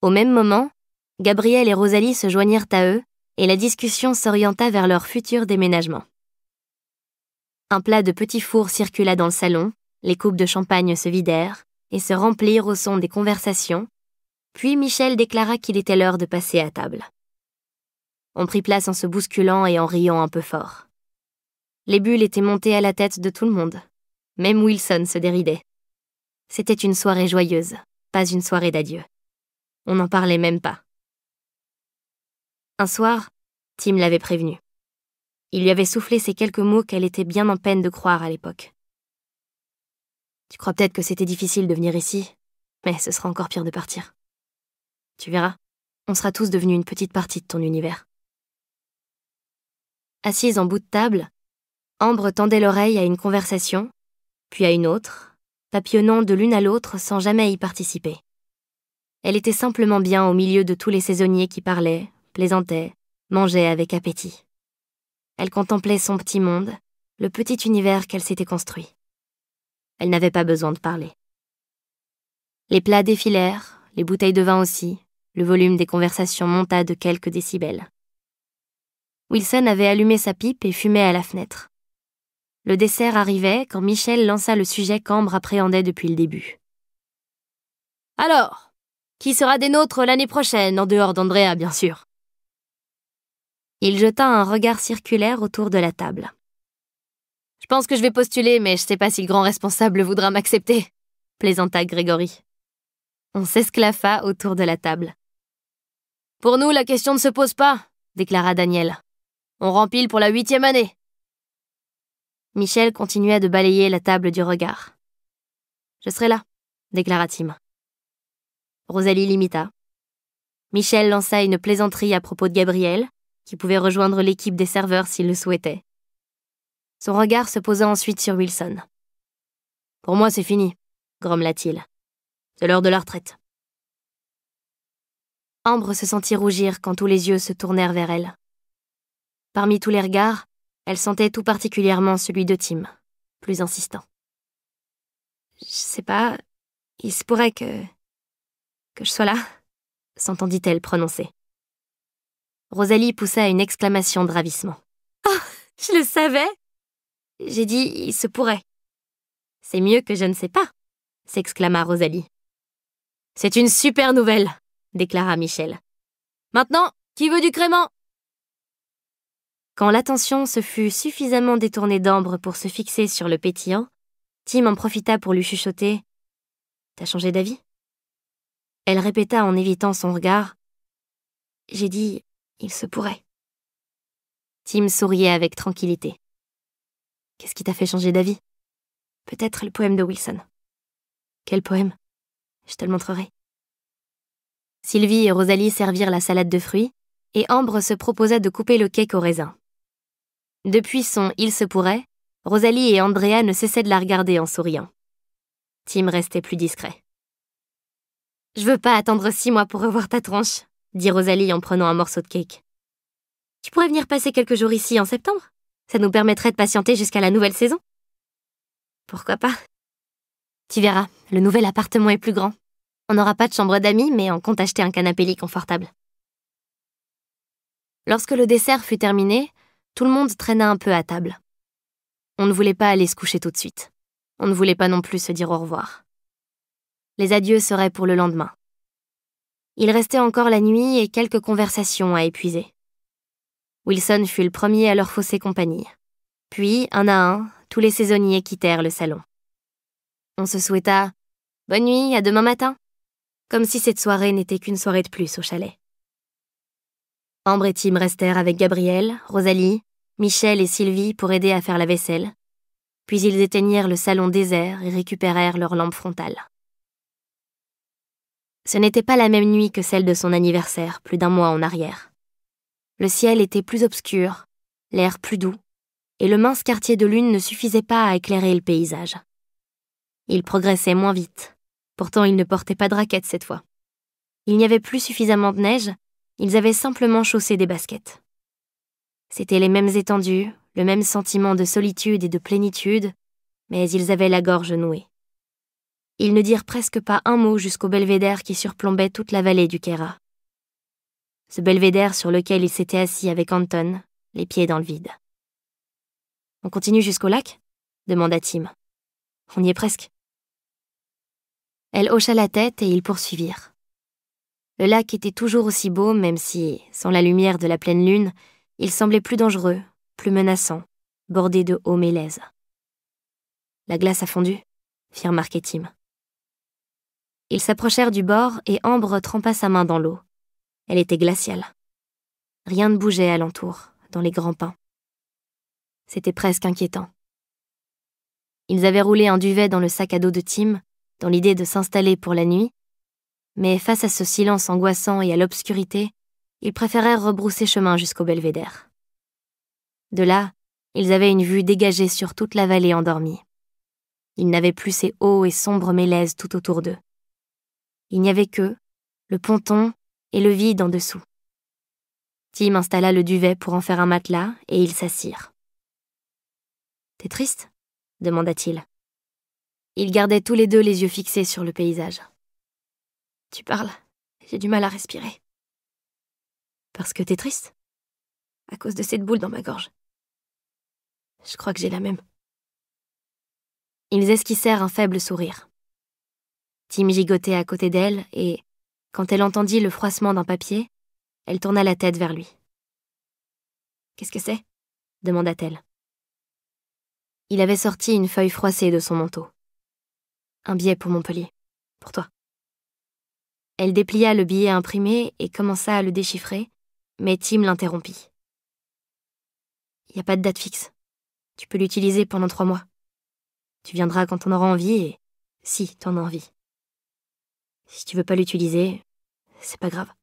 Au même moment, Gabrielle et Rosalie se joignirent à eux et la discussion s'orienta vers leur futur déménagement. Un plat de petits fours circula dans le salon, les coupes de champagne se vidèrent et se remplirent au son des conversations, puis Michel déclara qu'il était l'heure de passer à table. On prit place en se bousculant et en riant un peu fort. Les bulles étaient montées à la tête de tout le monde. Même Wilson se déridait. C'était une soirée joyeuse, pas une soirée d'adieu. On n'en parlait même pas. Un soir, Tim l'avait prévenue. Il lui avait soufflé ces quelques mots qu'elle était bien en peine de croire à l'époque. « Tu crois peut-être que c'était difficile de venir ici, mais ce sera encore pire de partir. Tu verras, on sera tous devenus une petite partie de ton univers. » Assise en bout de table, Ambre tendait l'oreille à une conversation, puis à une autre, papillonnant de l'une à l'autre sans jamais y participer. Elle était simplement bien au milieu de tous les saisonniers qui parlaient, plaisantaient, mangeaient avec appétit. Elle contemplait son petit monde, le petit univers qu'elle s'était construit. Elle n'avait pas besoin de parler. Les plats défilèrent, les bouteilles de vin aussi, le volume des conversations monta de quelques décibels. Wilson avait allumé sa pipe et fumait à la fenêtre. Le dessert arrivait quand Michel lança le sujet qu'Ambre appréhendait depuis le début. Alors, qui sera des nôtres l'année prochaine, en dehors d'Andrea, bien sûr? Il jeta un regard circulaire autour de la table. Je pense que je vais postuler, mais je sais pas si le grand responsable voudra m'accepter, plaisanta Grégory. On s'esclaffa autour de la table. Pour nous, la question ne se pose pas, déclara Daniel. On rempile pour la 8e année. Michel continua de balayer la table du regard. Je serai là, déclara Tim. Rosalie l'imita. Michel lança une plaisanterie à propos de Gabriel, qui pouvait rejoindre l'équipe des serveurs s'il le souhaitait. Son regard se posa ensuite sur Wilson. « Pour moi, c'est fini, » grommela-t-il. « C'est l'heure de la retraite. » Ambre se sentit rougir quand tous les yeux se tournèrent vers elle. Parmi tous les regards, elle sentait tout particulièrement celui de Tim, plus insistant. « Je sais pas, il se pourrait que je sois là », s'entendit-elle prononcer. Rosalie poussa une exclamation de ravissement. « Oh, je le savais !» J'ai dit « il se pourrait ». « C'est mieux que je ne sais pas », s'exclama Rosalie. « C'est une super nouvelle », déclara Michel. « Maintenant, qui veut du crément ?» Quand l'attention se fut suffisamment détournée d'Ambre pour se fixer sur le pétillant, Tim en profita pour lui chuchoter « T'as changé d'avis ?» Elle répéta en évitant son regard « J'ai dit « il se pourrait ». Tim souriait avec tranquillité. « Qu'est-ce qui t'a fait changer d'avis ?» Peut-être le poème de Wilson. Quel poème? Je te le montrerai. Sylvie et Rosalie servirent la salade de fruits, et Ambre se proposa de couper le cake au raisin. Depuis son « il se pourrait », Rosalie et Andrea ne cessaient de la regarder en souriant. Tim restait plus discret. « Je veux pas attendre 6 mois pour revoir ta tronche, » dit Rosalie en prenant un morceau de cake. « Tu pourrais venir passer quelques jours ici en septembre? Ça nous permettrait de patienter jusqu'à la nouvelle saison. » Pourquoi pas? Tu verras, le nouvel appartement est plus grand. On n'aura pas de chambre d'amis, mais on compte acheter un canapé lit confortable. Lorsque le dessert fut terminé, tout le monde traîna un peu à table. On ne voulait pas aller se coucher tout de suite. On ne voulait pas non plus se dire au revoir. Les adieux seraient pour le lendemain. Il restait encore la nuit et quelques conversations à épuiser. Wilson fut le premier à leur fausser compagnie. Puis, un à un, tous les saisonniers quittèrent le salon. On se souhaita « bonne nuit, à demain matin », comme si cette soirée n'était qu'une soirée de plus au chalet. Ambre et Tim restèrent avec Gabriel, Rosalie, Michel et Sylvie pour aider à faire la vaisselle, puis ils éteignirent le salon désert et récupérèrent leur lampe frontale. Ce n'était pas la même nuit que celle de son anniversaire, plus d'1 mois en arrière. Le ciel était plus obscur, l'air plus doux, et le mince quartier de lune ne suffisait pas à éclairer le paysage. Il progressait moins vite, pourtant ils ne portaient pas de raquettes cette fois. Il n'y avait plus suffisamment de neige, ils avaient simplement chaussé des baskets. C'étaient les mêmes étendues, le même sentiment de solitude et de plénitude, mais ils avaient la gorge nouée. Ils ne dirent presque pas un mot jusqu'au belvédère qui surplombait toute la vallée du Caira. Ce belvédère sur lequel ils s'étaient assis avec Anton, les pieds dans le vide. « On continue jusqu'au lac ?» demanda Tim. « On y est presque. » Elle hocha la tête et ils poursuivirent. Le lac était toujours aussi beau, même si, sans la lumière de la pleine lune, il semblait plus dangereux, plus menaçant, bordé de hauts mélèzes. « La glace a fondu ?» fit remarquer Tim. Ils s'approchèrent du bord et Ambre trempa sa main dans l'eau. Elle était glaciale. Rien ne bougeait alentour, dans les grands pins. C'était presque inquiétant. Ils avaient roulé un duvet dans le sac à dos de Tim, dans l'idée de s'installer pour la nuit, mais face à ce silence angoissant et à l'obscurité, ils préférèrent rebrousser chemin jusqu'au belvédère. De là, ils avaient une vue dégagée sur toute la vallée endormie. Ils n'avaient plus ces hauts et sombres mélèzes tout autour d'eux. Il n'y avait qu'eux, le ponton et le vide en dessous. Tim installa le duvet pour en faire un matelas et ils s'assirent. « T'es triste ?» demanda-t-il. Ils gardaient tous les deux les yeux fixés sur le paysage. « Tu parles, j'ai du mal à respirer. »« Parce que t'es triste ? À cause de cette boule dans ma gorge. Je crois que j'ai la même. » Ils esquissèrent un faible sourire. Tim gigotait à côté d'elle et, quand elle entendit le froissement d'un papier, elle tourna la tête vers lui. « Qu'est-ce que c'est ?» demanda-t-elle. Il avait sorti une feuille froissée de son manteau. « Un billet pour Montpellier. Pour toi. » Elle déplia le billet imprimé et commença à le déchiffrer, mais Tim l'interrompit. « Il n'y a pas de date fixe. Tu peux l'utiliser pendant 3 mois. Tu viendras quand t'en auras envie et si t'en as envie. Si tu veux pas l'utiliser, c'est pas grave. »«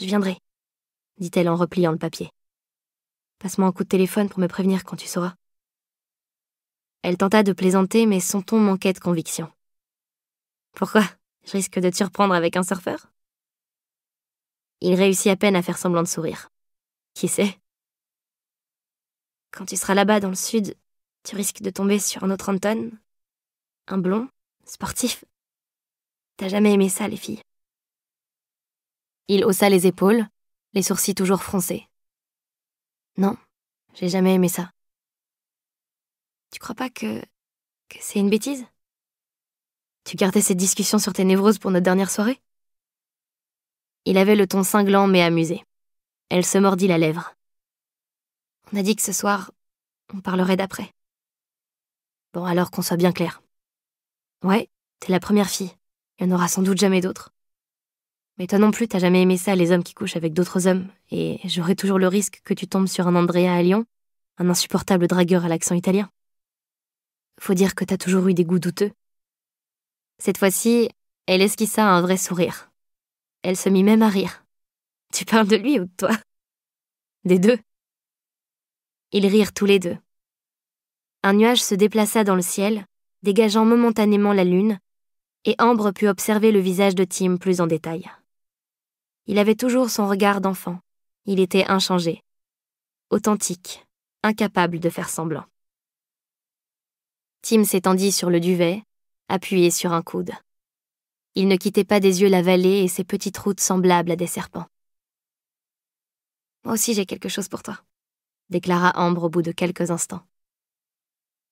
Je viendrai, » dit-elle en repliant le papier. « Passe-moi un coup de téléphone pour me prévenir quand tu sauras. » Elle tenta de plaisanter, mais son ton manquait de conviction. « Pourquoi ? Je risque de te surprendre avec un surfeur ?» Il réussit à peine à faire semblant de sourire. « Qui sait ? Quand tu seras là-bas dans le sud, tu risques de tomber sur un autre Anton, un blond, sportif. T'as jamais aimé ça, les filles. » Il haussa les épaules, les sourcils toujours froncés. « Non, j'ai jamais aimé ça. » Tu crois pas que c'est une bêtise ? Tu gardais cette discussion sur tes névroses pour notre dernière soirée ? Il avait le ton cinglant mais amusé. Elle se mordit la lèvre. On a dit que ce soir, on parlerait d'après. Bon, alors qu'on soit bien clair. Ouais, t'es la première fille. Il y en aura sans doute jamais d'autres. Mais toi non plus, t'as jamais aimé ça, les hommes qui couchent avec d'autres hommes, et j'aurai toujours le risque que tu tombes sur un Andrea à Lyon, un insupportable dragueur à l'accent italien. Faut dire que t'as toujours eu des goûts douteux. Cette fois-ci, elle esquissa un vrai sourire. Elle se mit même à rire. Tu parles de lui ou de toi ? Des deux. Ils rirent tous les deux. Un nuage se déplaça dans le ciel, dégageant momentanément la lune, et Ambre put observer le visage de Tim plus en détail. Il avait toujours son regard d'enfant. Il était inchangé, authentique, incapable de faire semblant. Tim s'étendit sur le duvet, appuyé sur un coude. Il ne quittait pas des yeux la vallée et ses petites routes semblables à des serpents. « Moi aussi j'ai quelque chose pour toi », déclara Ambre au bout de quelques instants.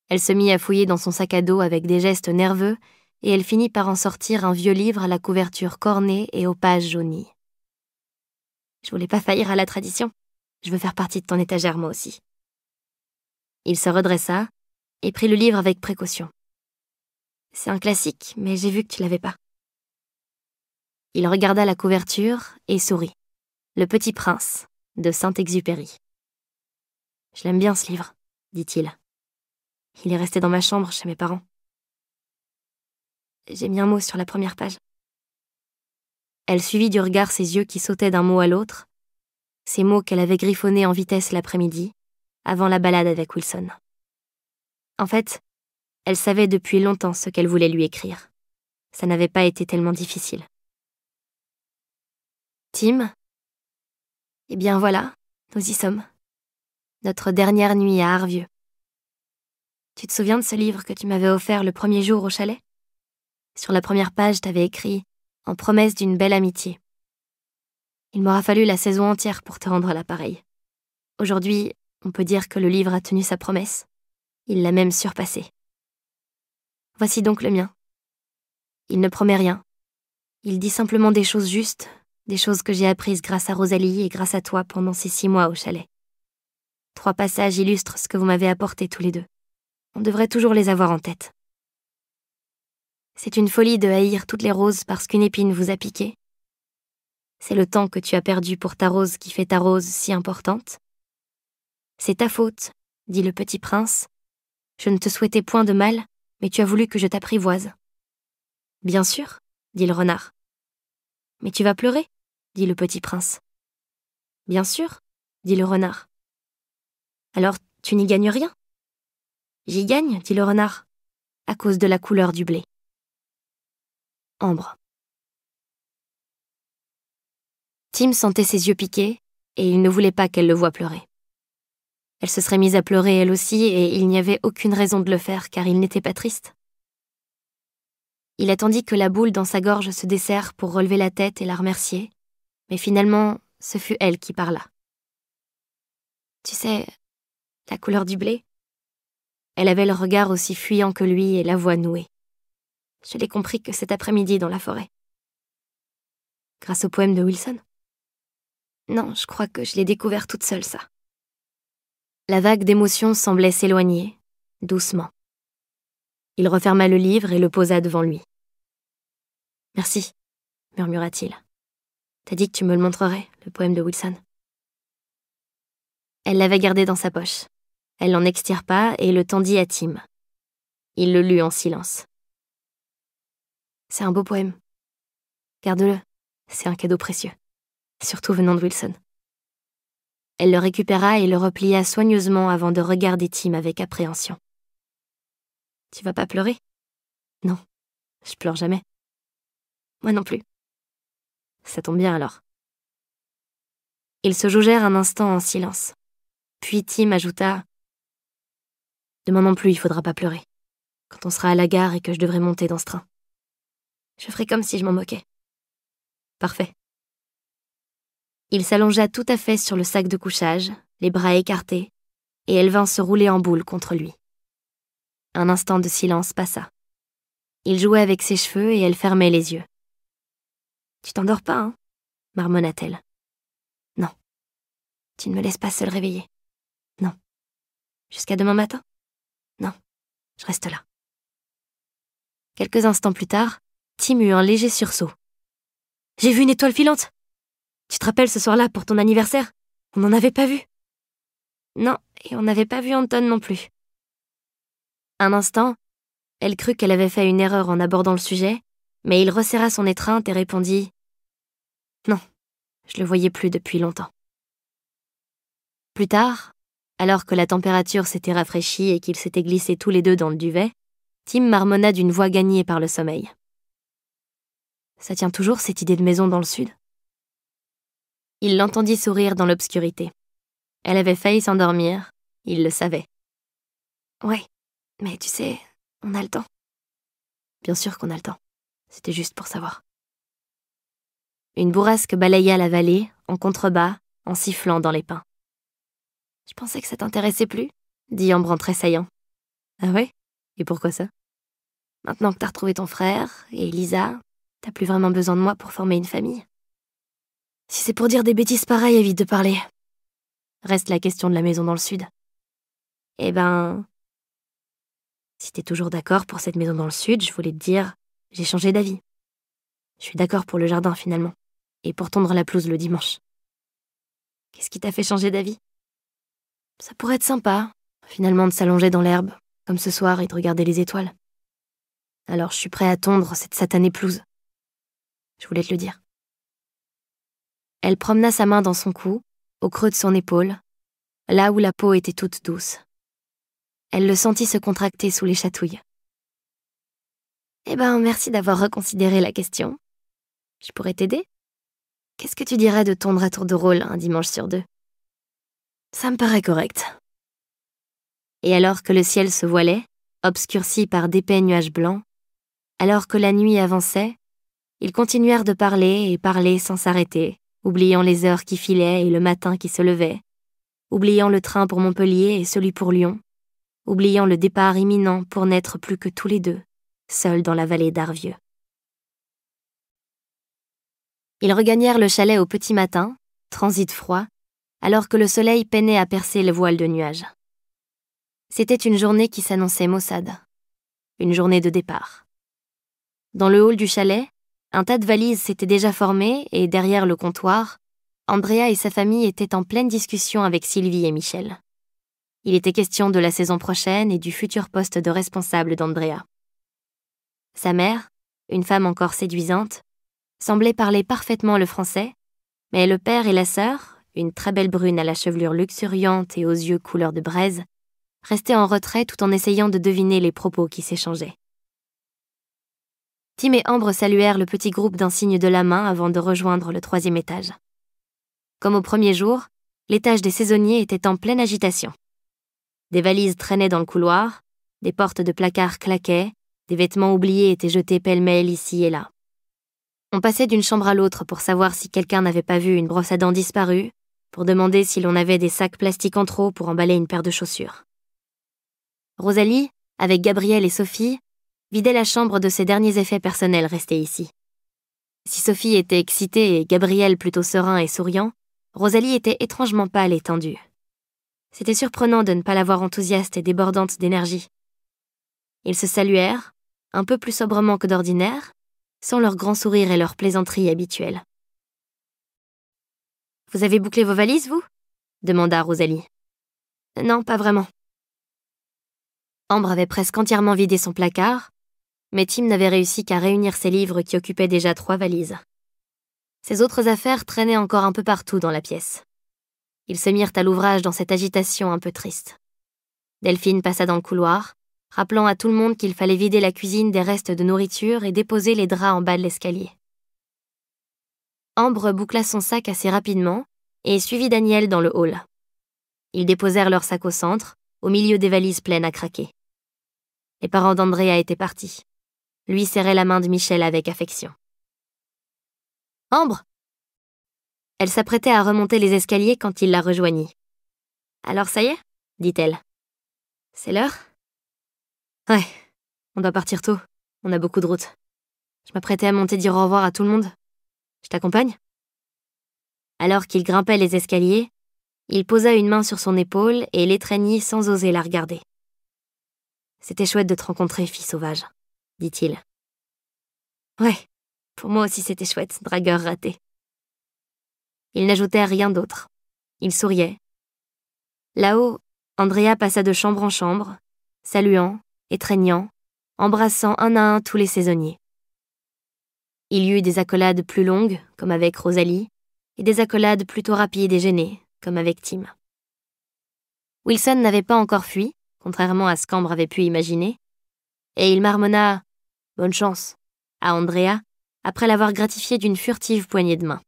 Elle se mit à fouiller dans son sac à dos avec des gestes nerveux et elle finit par en sortir un vieux livre à la couverture cornée et aux pages jaunies. « Je voulais pas faillir à la tradition. Je veux faire partie de ton étagère moi aussi. » Il se redressa et prit le livre avec précaution. « C'est un classique, mais j'ai vu que tu l'avais pas. » Il regarda la couverture et sourit. « Le Petit Prince » de Saint-Exupéry. « Je l'aime bien ce livre, » dit-il. « Il est resté dans ma chambre chez mes parents. J'ai mis un mot sur la première page. » Elle suivit du regard ses yeux qui sautaient d'un mot à l'autre, ces mots qu'elle avait griffonnés en vitesse l'après-midi, avant la balade avec Wilson. En fait, elle savait depuis longtemps ce qu'elle voulait lui écrire. Ça n'avait pas été tellement difficile. « Tim ? Eh bien voilà, nous y sommes. Notre dernière nuit à Arvieux. Tu te souviens de ce livre que tu m'avais offert le premier jour au chalet ? Sur la première page, t'avais écrit « En promesse d'une belle amitié ». Il m'aura fallu la saison entière pour te rendre l'appareil. Aujourd'hui, on peut dire que le livre a tenu sa promesse. Il l'a même surpassée. Voici donc le mien. Il ne promet rien. Il dit simplement des choses justes, des choses que j'ai apprises grâce à Rosalie et grâce à toi pendant ces 6 mois au chalet. 3 passages illustrent ce que vous m'avez apporté tous les deux. On devrait toujours les avoir en tête. C'est une folie de haïr toutes les roses parce qu'une épine vous a piqué. C'est le temps que tu as perdu pour ta rose qui fait ta rose si importante. C'est ta faute, dit le petit prince. Je ne te souhaitais point de mal, mais tu as voulu que je t'apprivoise. Bien sûr, dit le renard. Mais tu vas pleurer, dit le petit prince. Bien sûr, dit le renard. Alors tu n'y gagnes rien. J'y gagne, dit le renard, à cause de la couleur du blé. Ambre. Tim sentait ses yeux piquer, et il ne voulait pas qu'elle le voie pleurer. Elle se serait mise à pleurer elle aussi, et il n'y avait aucune raison de le faire, car il n'était pas triste. Il attendit que la boule dans sa gorge se desserre pour relever la tête et la remercier, mais finalement, ce fut elle qui parla. « Tu sais, la couleur du blé ?» Elle avait le regard aussi fuyant que lui et la voix nouée. Je l'ai compris que cet après-midi dans la forêt. Grâce au poème de Wilson? Non, je crois que je l'ai découvert toute seule, ça. La vague d'émotions semblait s'éloigner, doucement. Il referma le livre et le posa devant lui. « Merci, » murmura-t-il. « T'as dit que tu me le montrerais, le poème de Wilson. » Elle l'avait gardé dans sa poche. Elle l'en extirpa et le tendit à Tim. Il le lut en silence. « C'est un beau poème. Garde-le, c'est un cadeau précieux, surtout venant de Wilson. » Elle le récupéra et le replia soigneusement avant de regarder Tim avec appréhension. « Tu vas pas pleurer? » ?»« Non, je pleure jamais. »« Moi non plus. »« Ça tombe bien alors. » Ils se jaugèrent un instant en silence. Puis Tim ajouta « Demain non plus, il faudra pas pleurer. Quand on sera à la gare et que je devrai monter dans ce train. Je ferai comme si je m'en moquais. » « Parfait. » Il s'allongea tout à fait sur le sac de couchage, les bras écartés, et elle vint se rouler en boule contre lui. Un instant de silence passa. Il jouait avec ses cheveux et elle fermait les yeux. « Tu t'endors pas, hein ?» marmonna-t-elle. « Non. Tu ne me laisses pas seule réveiller. Non. Jusqu'à demain matin? Non. Je reste là. » Quelques instants plus tard, Tim eut un léger sursaut. « J'ai vu une étoile filante! Tu te rappelles ce soir-là pour ton anniversaire? On n'en avait pas vu. » Non, et on n'avait pas vu Anton non plus. Un instant, elle crut qu'elle avait fait une erreur en abordant le sujet, mais il resserra son étreinte et répondit « Non, je le voyais plus depuis longtemps. » Plus tard, alors que la température s'était rafraîchie et qu'ils s'étaient glissés tous les deux dans le duvet, Tim marmonna d'une voix gagnée par le sommeil. « Ça tient toujours cette idée de maison dans le sud ?» Il l'entendit sourire dans l'obscurité. Elle avait failli s'endormir, il le savait. « Ouais, mais tu sais, on a le temps. » « Bien sûr qu'on a le temps. C'était juste pour savoir. » Une bourrasque balaya la vallée, en contrebas, en sifflant dans les pins. « Je pensais que ça t'intéressait plus, » dit Ambre en tressaillant. « Ah ouais? Et pourquoi ça? Maintenant que t'as retrouvé ton frère, et Lisa, t'as plus vraiment besoin de moi pour former une famille. Si c'est pour dire des bêtises pareilles, évite de parler. Reste la question de la maison dans le sud. Eh ben... Si t'es toujours d'accord pour cette maison dans le sud, je voulais te dire, j'ai changé d'avis. Je suis d'accord pour le jardin finalement, et pour tondre la pelouse le dimanche. Qu'est-ce qui t'a fait changer d'avis? Ça pourrait être sympa, finalement, de s'allonger dans l'herbe, comme ce soir, et de regarder les étoiles. Alors je suis prêt à tondre cette satanée pelouse. Je voulais te le dire. Elle promena sa main dans son cou, au creux de son épaule, là où la peau était toute douce. Elle le sentit se contracter sous les chatouilles. « Eh ben, merci d'avoir reconsidéré la question. Je pourrais t'aider? Qu'est-ce que tu dirais de tondre à tour de rôle un dimanche sur 2? Ça me paraît correct. » Et alors que le ciel se voilait, obscurci par d'épais nuages blancs, alors que la nuit avançait, ils continuèrent de parler et parler sans s'arrêter, oubliant les heures qui filaient et le matin qui se levait, oubliant le train pour Montpellier et celui pour Lyon, oubliant le départ imminent pour n'être plus que tous les deux, seuls dans la vallée d'Arvieux. Ils regagnèrent le chalet au petit matin, transit froid, alors que le soleil peinait à percer le voile de nuages. C'était une journée qui s'annonçait maussade, une journée de départ. Dans le hall du chalet, un tas de valises s'était déjà formé et derrière le comptoir, Andrea et sa famille étaient en pleine discussion avec Sylvie et Michel. Il était question de la saison prochaine et du futur poste de responsable d'Andrea. Sa mère, une femme encore séduisante, semblait parler parfaitement le français, mais le père et la sœur, une très belle brune à la chevelure luxuriante et aux yeux couleur de braise, restaient en retrait tout en essayant de deviner les propos qui s'échangeaient. Tim et Ambre saluèrent le petit groupe d'un signe de la main avant de rejoindre le 3e étage. Comme au premier jour, l'étage des saisonniers était en pleine agitation. Des valises traînaient dans le couloir, des portes de placard claquaient, des vêtements oubliés étaient jetés pêle-mêle ici et là. On passait d'une chambre à l'autre pour savoir si quelqu'un n'avait pas vu une brosse à dents disparue, pour demander si l'on avait des sacs plastiques en trop pour emballer une paire de chaussures. Rosalie, avec Gabrielle et Sophie, vidait la chambre de ses derniers effets personnels restés ici. Si Sophie était excitée et Gabriel plutôt serein et souriant, Rosalie était étrangement pâle et tendue. C'était surprenant de ne pas la voir enthousiaste et débordante d'énergie. Ils se saluèrent, un peu plus sobrement que d'ordinaire, sans leur grand sourire et leur plaisanterie habituelle. « Vous avez bouclé vos valises, vous » demanda Rosalie. « Non, pas vraiment. » Ambre avait presque entièrement vidé son placard, mais Tim n'avait réussi qu'à réunir ses livres qui occupaient déjà 3 valises. Ses autres affaires traînaient encore un peu partout dans la pièce. Ils se mirent à l'ouvrage dans cette agitation un peu triste. Delphine passa dans le couloir, rappelant à tout le monde qu'il fallait vider la cuisine des restes de nourriture et déposer les draps en bas de l'escalier. Ambre boucla son sac assez rapidement et suivit Daniel dans le hall. Ils déposèrent leur sac au centre, au milieu des valises pleines à craquer. Les parents d'Andrea étaient partis. Lui serrait la main de Michel avec affection. « Ambre !» Elle s'apprêtait à remonter les escaliers quand il la rejoignit. « Alors ça y est ?» dit-elle. « C'est l'heure ?»« Ouais, on doit partir tôt. On a beaucoup de route. Je m'apprêtais à monter dire au revoir à tout le monde. Je t'accompagne ?» Alors qu'il grimpait les escaliers, il posa une main sur son épaule et l'étreignit sans oser la regarder. « C'était chouette de te rencontrer, fille sauvage, » dit-il. « Ouais, pour moi aussi c'était chouette, dragueur raté. » Ils n'ajoutèrent rien d'autre. Ils souriaient. Là-haut, Andrea passa de chambre en chambre, saluant, étreignant, embrassant un à un tous les saisonniers. Il y eut des accolades plus longues, comme avec Rosalie, et des accolades plutôt rapides et gênées, comme avec Tim. Wilson n'avait pas encore fui, contrairement à ce qu'Ambre avait pu imaginer, et il marmonna « Bonne chance » à Andrea, après l'avoir gratifié d'une furtive poignée de main.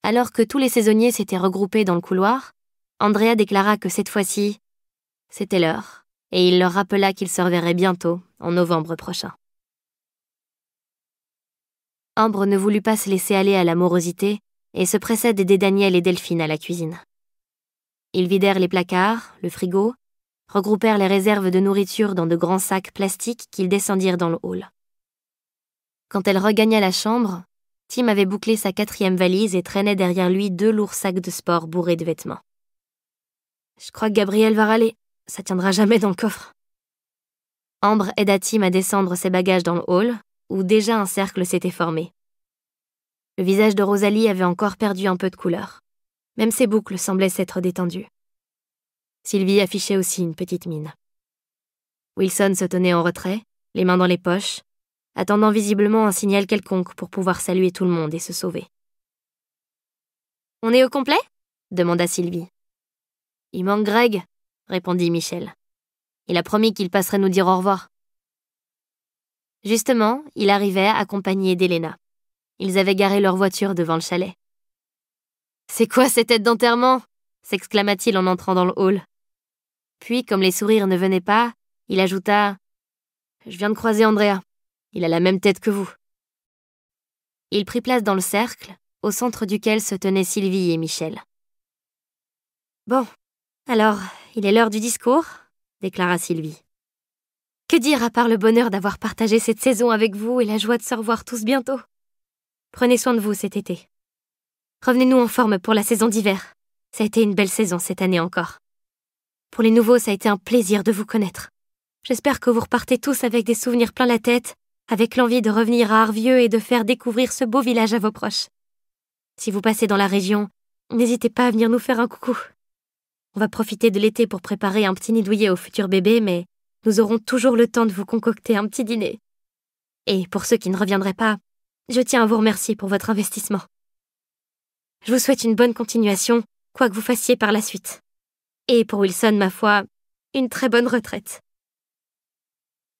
Alors que tous les saisonniers s'étaient regroupés dans le couloir, Andrea déclara que cette fois-ci, c'était l'heure, et il leur rappela qu'ils se reverraient bientôt, en novembre prochain. Ambre ne voulut pas se laisser aller à la morosité et se pressa d'aider Daniel et Delphine à la cuisine. Ils vidèrent les placards, le frigo, regroupèrent les réserves de nourriture dans de grands sacs plastiques qu'ils descendirent dans le hall. Quand elle regagna la chambre, Tim avait bouclé sa 4e valise et traînait derrière lui 2 lourds sacs de sport bourrés de vêtements. « Je crois que Gabriel va râler, ça tiendra jamais dans le coffre. » Ambre aida Tim à descendre ses bagages dans le hall, où déjà un cercle s'était formé. Le visage de Rosalie avait encore perdu un peu de couleur. Même ses boucles semblaient s'être détendues. Sylvie affichait aussi une petite mine. Wilson se tenait en retrait, les mains dans les poches, attendant visiblement un signal quelconque pour pouvoir saluer tout le monde et se sauver. « On est au complet ?» demanda Sylvie. « Il manque Greg », répondit Michel. « Il a promis qu'il passerait nous dire au revoir. » Justement, il arrivait accompagné d'Elena. Ils avaient garé leur voiture devant le chalet. « C'est quoi ces têtes d'enterrement ?» s'exclama-t-il en entrant dans le hall. Puis, comme les sourires ne venaient pas, il ajouta « Je viens de croiser Andrea. Il a la même tête que vous. » Il prit place dans le cercle, au centre duquel se tenaient Sylvie et Michel. « Bon, alors, il est l'heure du discours ?» déclara Sylvie. « Que dire à part le bonheur d'avoir partagé cette saison avec vous et la joie de se revoir tous bientôt? Prenez soin de vous cet été. Revenez-nous en forme pour la saison d'hiver. Ça a été une belle saison cette année encore. Pour les nouveaux, ça a été un plaisir de vous connaître. J'espère que vous repartez tous avec des souvenirs plein la tête, avec l'envie de revenir à Arvieux et de faire découvrir ce beau village à vos proches. Si vous passez dans la région, n'hésitez pas à venir nous faire un coucou. On va profiter de l'été pour préparer un petit nid douillet au futur bébé, mais nous aurons toujours le temps de vous concocter un petit dîner. Et pour ceux qui ne reviendraient pas, je tiens à vous remercier pour votre investissement. Je vous souhaite une bonne continuation, quoi que vous fassiez par la suite. Et pour Wilson, ma foi, une très bonne retraite. »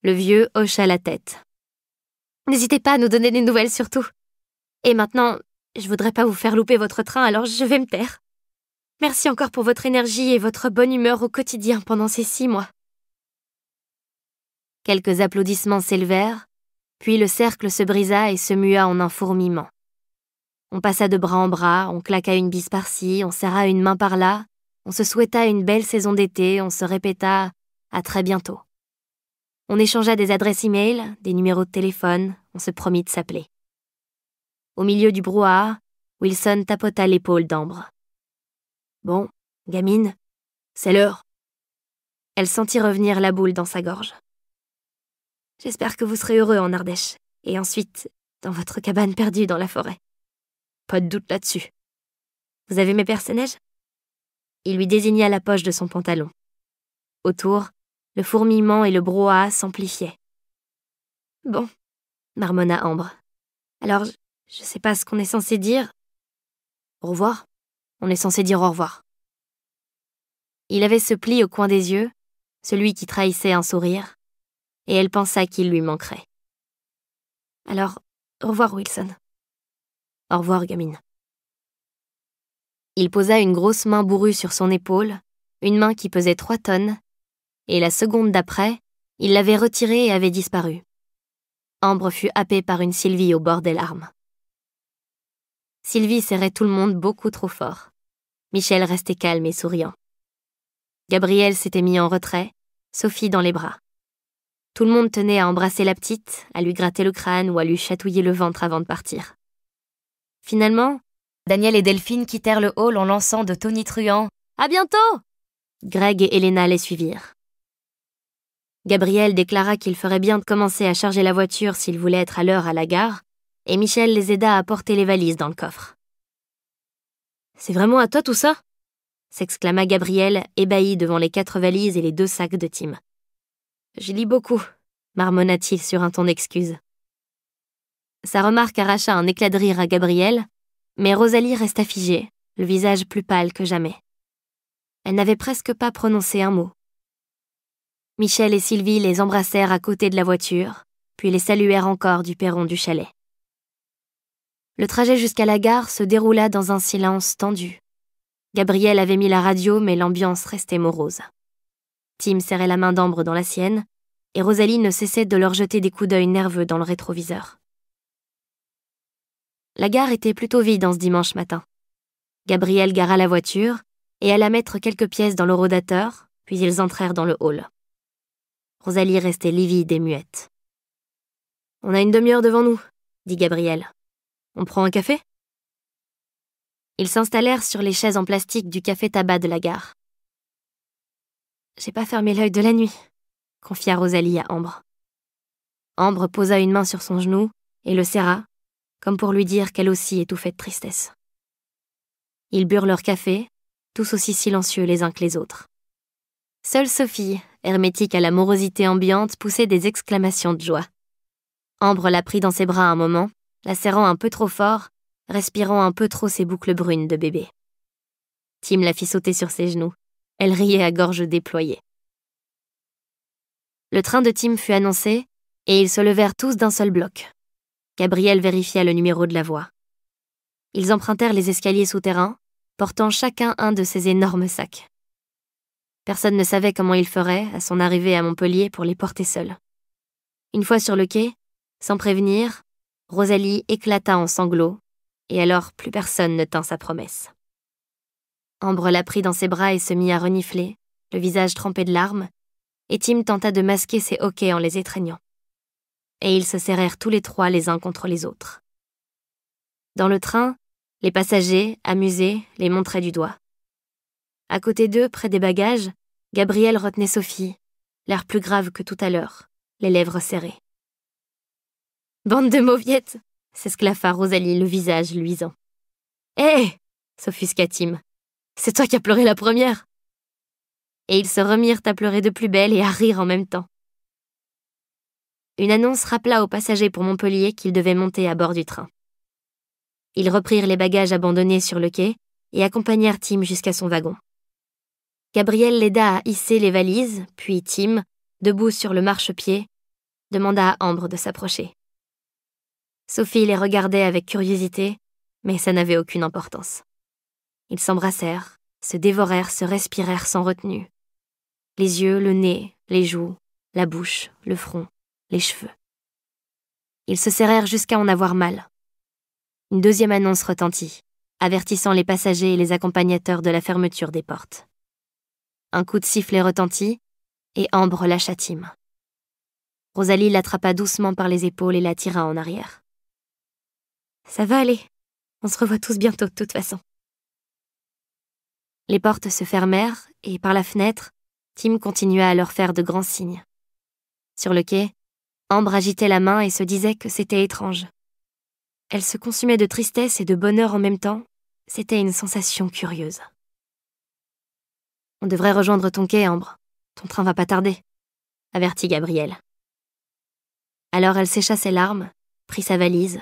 Le vieux hocha la tête. « N'hésitez pas à nous donner des nouvelles surtout. Et maintenant, je voudrais pas vous faire louper votre train, alors je vais me taire. Merci encore pour votre énergie et votre bonne humeur au quotidien pendant ces 6 mois. » Quelques applaudissements s'élevèrent, puis le cercle se brisa et se mua en un fourmillement. On passa de bras en bras, on claqua une bise par-ci, on serra une main par-là, on se souhaita une belle saison d'été, on se répéta « à très bientôt ». On échangea des adresses e-mail, des numéros de téléphone, on se promit de s'appeler. Au milieu du brouhaha, Wilson tapota l'épaule d'Ambre. « Bon, gamine, c'est l'heure. » Elle sentit revenir la boule dans sa gorge. « J'espère que vous serez heureux en Ardèche, et ensuite dans votre cabane perdue dans la forêt. » « Pas de doute là-dessus. »« Vous avez mes perce-neige » Il lui désigna la poche de son pantalon. Autour, le fourmillement et le brouhaha s'amplifiaient. « Bon, » marmonna Ambre. « Alors, je sais pas ce qu'on est censé dire. »« Au revoir. On est censé dire au revoir. » Il avait ce pli au coin des yeux, celui qui trahissait un sourire, et elle pensa qu'il lui manquerait. « Alors, au revoir, Wilson. »« Au revoir, gamine. » Il posa une grosse main bourrue sur son épaule, une main qui pesait 3 tonnes, et la seconde d'après, il l'avait retirée et avait disparu. Ambre fut happée par une Sylvie au bord des larmes. Sylvie serrait tout le monde beaucoup trop fort. Michel restait calme et souriant. Gabriel s'était mis en retrait, Sophie dans les bras. Tout le monde tenait à embrasser la petite, à lui gratter le crâne ou à lui chatouiller le ventre avant de partir. Finalement, Daniel et Delphine quittèrent le hall en lançant de tonitruants « À bientôt !» Greg et Elena les suivirent. Gabriel déclara qu'il ferait bien de commencer à charger la voiture s'il voulait être à l'heure à la gare, et Michel les aida à porter les valises dans le coffre. « C'est vraiment à toi tout ça ?» s'exclama Gabriel, ébahi devant les 4 valises et les 2 sacs de Tim. « Je lis beaucoup », marmonna-t-il sur un ton d'excuse. Sa remarque arracha un éclat de rire à Gabriel, mais Rosalie resta figée, le visage plus pâle que jamais. Elle n'avait presque pas prononcé un mot. Michel et Sylvie les embrassèrent à côté de la voiture, puis les saluèrent encore du perron du chalet. Le trajet jusqu'à la gare se déroula dans un silence tendu. Gabriel avait mis la radio, mais l'ambiance restait morose. Tim serrait la main d'Ambre dans la sienne, et Rosalie ne cessait de leur jeter des coups d'œil nerveux dans le rétroviseur. La gare était plutôt vide en ce dimanche matin. Gabriel gara la voiture et alla mettre quelques pièces dans le rodateur, puis ils entrèrent dans le hall. Rosalie restait livide et muette. « On a une demi-heure devant nous, » dit Gabriel. « On prend un café ?» Ils s'installèrent sur les chaises en plastique du café-tabac de la gare. « J'ai pas fermé l'œil de la nuit », confia Rosalie à Ambre. Ambre posa une main sur son genou et le serra, comme pour lui dire qu'elle aussi étouffait de tristesse. Ils burent leur café, tous aussi silencieux les uns que les autres. Seule Sophie, hermétique à la morosité ambiante, poussait des exclamations de joie. Ambre la prit dans ses bras un moment, la serrant un peu trop fort, respirant un peu trop ses boucles brunes de bébé. Tim la fit sauter sur ses genoux. Elle riait à gorge déployée. Le train de Tim fut annoncé, et ils se levèrent tous d'un seul bloc. Gabriel vérifia le numéro de la voie. Ils empruntèrent les escaliers souterrains, portant chacun un de ces énormes sacs. Personne ne savait comment il ferait, à son arrivée à Montpellier, pour les porter seuls. Une fois sur le quai, sans prévenir, Rosalie éclata en sanglots, et alors plus personne ne tint sa promesse. Ambre la prit dans ses bras et se mit à renifler, le visage trempé de larmes, et Tim tenta de masquer ses hoquets en les étreignant. Et ils se serrèrent tous les 3 les uns contre les autres. Dans le train, les passagers, amusés, les montraient du doigt. À côté d'eux, près des bagages, Gabriel retenait Sophie, l'air plus grave que tout à l'heure, les lèvres serrées. « Bande de mauviettes !» s'esclaffa Rosalie, le visage luisant. « Hé !» s'offusqua Tim. « C'est toi qui as pleuré la première !» Et ils se remirent à pleurer de plus belle et à rire en même temps. Une annonce rappela aux passagers pour Montpellier qu'ils devaient monter à bord du train. Ils reprirent les bagages abandonnés sur le quai et accompagnèrent Tim jusqu'à son wagon. Gabriel l'aida à hisser les valises, puis Tim, debout sur le marchepied, demanda à Ambre de s'approcher. Sophie les regardait avec curiosité, mais ça n'avait aucune importance. Ils s'embrassèrent, se dévorèrent, se respirèrent sans retenue. Les yeux, le nez, les joues, la bouche, le front, les cheveux. Ils se serrèrent jusqu'à en avoir mal. Une deuxième annonce retentit, avertissant les passagers et les accompagnateurs de la fermeture des portes. Un coup de sifflet retentit, et Ambre lâcha Tim. Rosalie l'attrapa doucement par les épaules et la tira en arrière. « Ça va aller. On se revoit tous bientôt, de toute façon. » Les portes se fermèrent et, par la fenêtre, Tim continua à leur faire de grands signes. Sur le quai, Ambre agitait la main et se disait que c'était étrange. Elle se consumait de tristesse et de bonheur en même temps. C'était une sensation curieuse. « On devrait rejoindre ton quai, Ambre. Ton train va pas tarder, » avertit Gabriel. Alors elle sécha ses larmes, prit sa valise,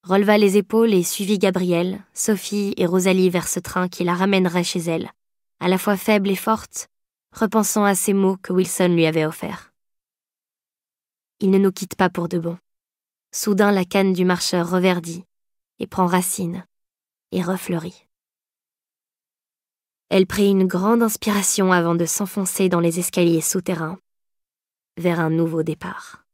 releva les épaules et suivit Gabriel, Sophie et Rosalie vers ce train qui la ramènerait chez elle, à la fois faible et forte, repensant à ces mots que Wilson lui avait offerts. Il ne nous quitte pas pour de bon. Soudain la canne du marcheur reverdit et prend racine et refleurit. Elle prit une grande inspiration avant de s'enfoncer dans les escaliers souterrains vers un nouveau départ.